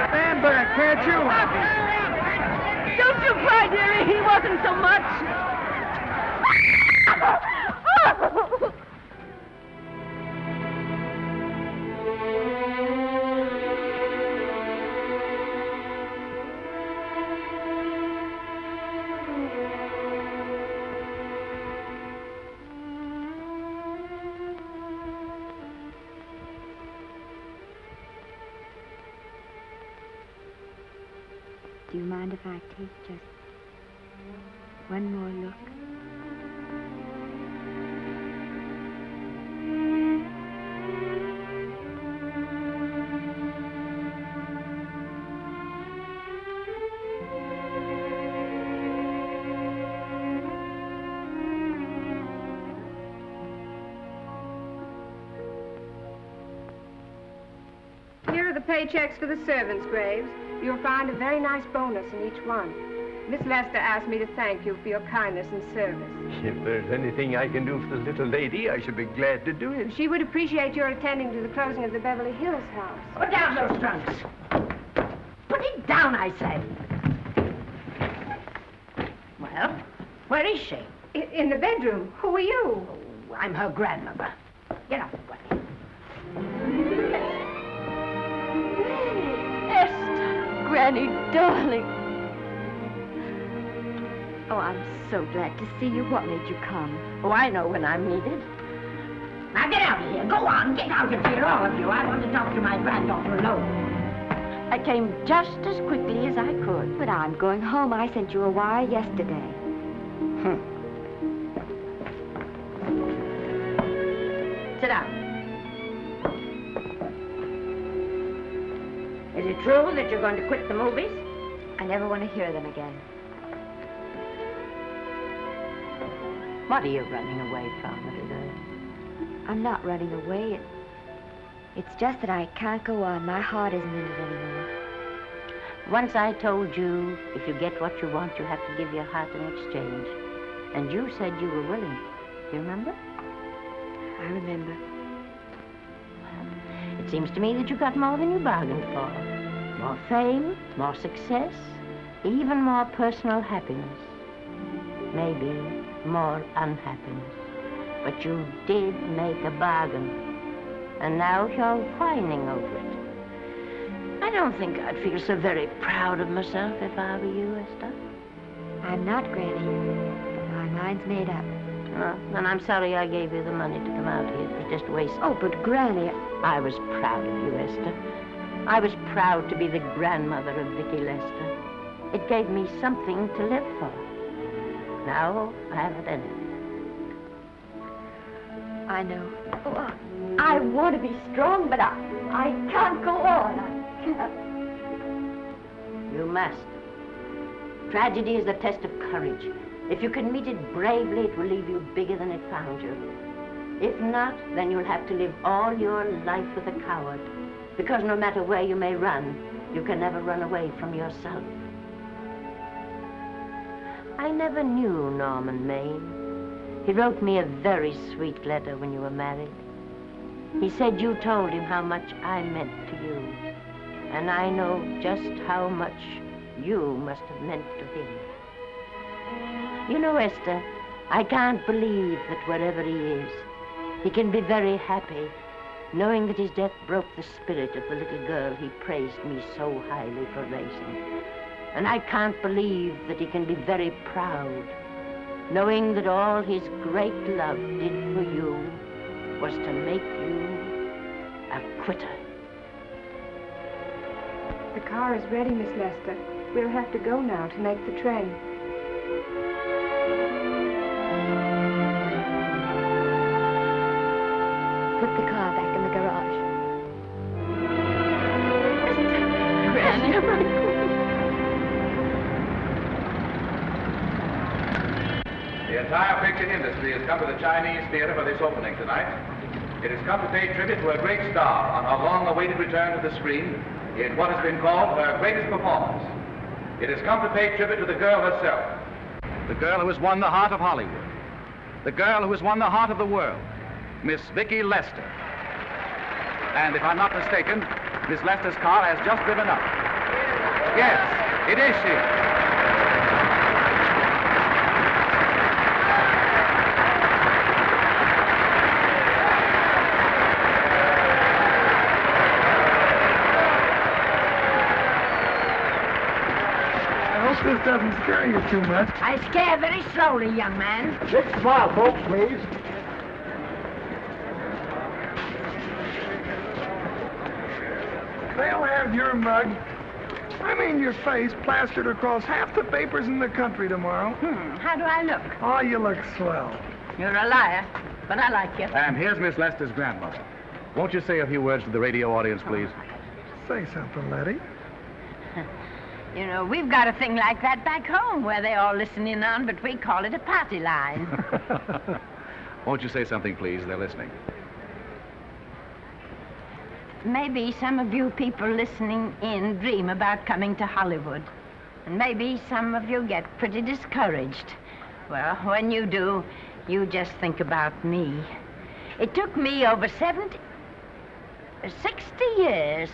Stand back, can't you? Don't you cry, dearie. He wasn't so much. Do you mind if I take just one more look? Here are the paychecks for the servants' graves. You'll find a very nice bonus in each one. Miss Lester asked me to thank you for your kindness and service. If there's anything I can do for the little lady, I should be glad to do it. She would appreciate your attending to the closing of the Beverly Hills house. Put down those trunks. Put it down, I say. Well, where is she? In the bedroom. Who are you? Oh, I'm her grandmother. Get out of the way. Granny, darling. Oh, I'm so glad to see you. What made you come? Oh, I know when I'm needed. Now get out of here. Go on. Get out of here, all of you. I want to talk to my granddaughter alone. I came just as quickly as I could. But I'm going home. I sent you a wire yesterday. Sit down. Is it true that you're going to quit the movies? I never want to hear them again. What are you running away from, little girl? I'm not running away. It's just that I can't go on. My heart isn't in it anymore. Once I told you, if you get what you want, you have to give your heart in exchange. And you said you were willing. Do you remember? I remember. It seems to me that you got more than you bargained for. More fame, more success, even more personal happiness. Maybe more unhappiness. But you did make a bargain. And now you're whining over it. I don't think I'd feel so very proud of myself if I were you, Esther. I'm not, Granny. But my mind's made up. Oh, and I'm sorry I gave you the money to come out here. It was just waste. Oh, but Granny... I was proud of you, Esther. I was proud to be the grandmother of Vicky Lester. It gave me something to live for. Now I haven't any. I know. Oh, I want to be strong, but I can't go on. I can't. You must. Tragedy is a test of courage. If you can meet it bravely, it will leave you bigger than it found you. If not, then you'll have to live all your life with a coward. Because no matter where you may run, you can never run away from yourself. I never knew Norman Maine. He wrote me a very sweet letter when you were married. He said you told him how much I meant to you. And I know just how much you must have meant to him. You know, Esther, I can't believe that wherever he is, he can be very happy, knowing that his death broke the spirit of the little girl he praised me so highly for raising. And I can't believe that he can be very proud, knowing that all his great love did for you was to make you a quitter. The car is ready, Miss Lester. We'll have to go now to make the train. Put the car back in the garage. The entire picture industry has come to the Chinese theater for this opening tonight. It has come to pay tribute to a great star on her long-awaited return to the screen in what has been called her greatest performance. It has come to pay tribute to the girl herself. The girl who has won the heart of Hollywood. The girl who has won the heart of the world. Miss Vicki Lester. And if I'm not mistaken, Miss Lester's car has just driven up. Yes, it is she. This doesn't scare you too much. I scare very slowly, young man. Big smile, folks, please. They'll have your mug, I mean your face, plastered across half the papers in the country tomorrow. How do I look? Oh, you look swell. You're a liar, but I like you. And here's Miss Lester's grandmother. Won't you say a few words to the radio audience, please? Say something, Letty. You know, we've got a thing like that back home where they all listen in on, but we call it a party line. Won't you say something, please? They're listening. Maybe some of you people listening in dream about coming to Hollywood. And maybe some of you get pretty discouraged. Well, when you do, you just think about me. It took me over 60 years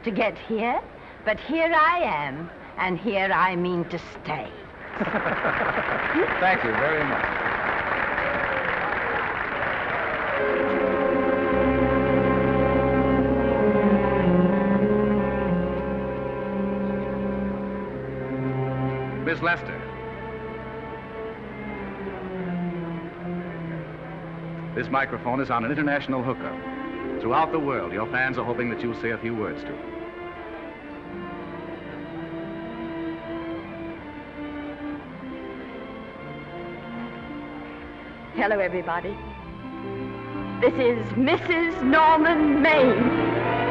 to get here, but here I am. And here I mean to stay. Thank you very much. Miss Lester. This microphone is on an international hookup. Throughout the world, your fans are hoping that you'll say a few words to them. Hello, everybody. This is Mrs. Norman Maine.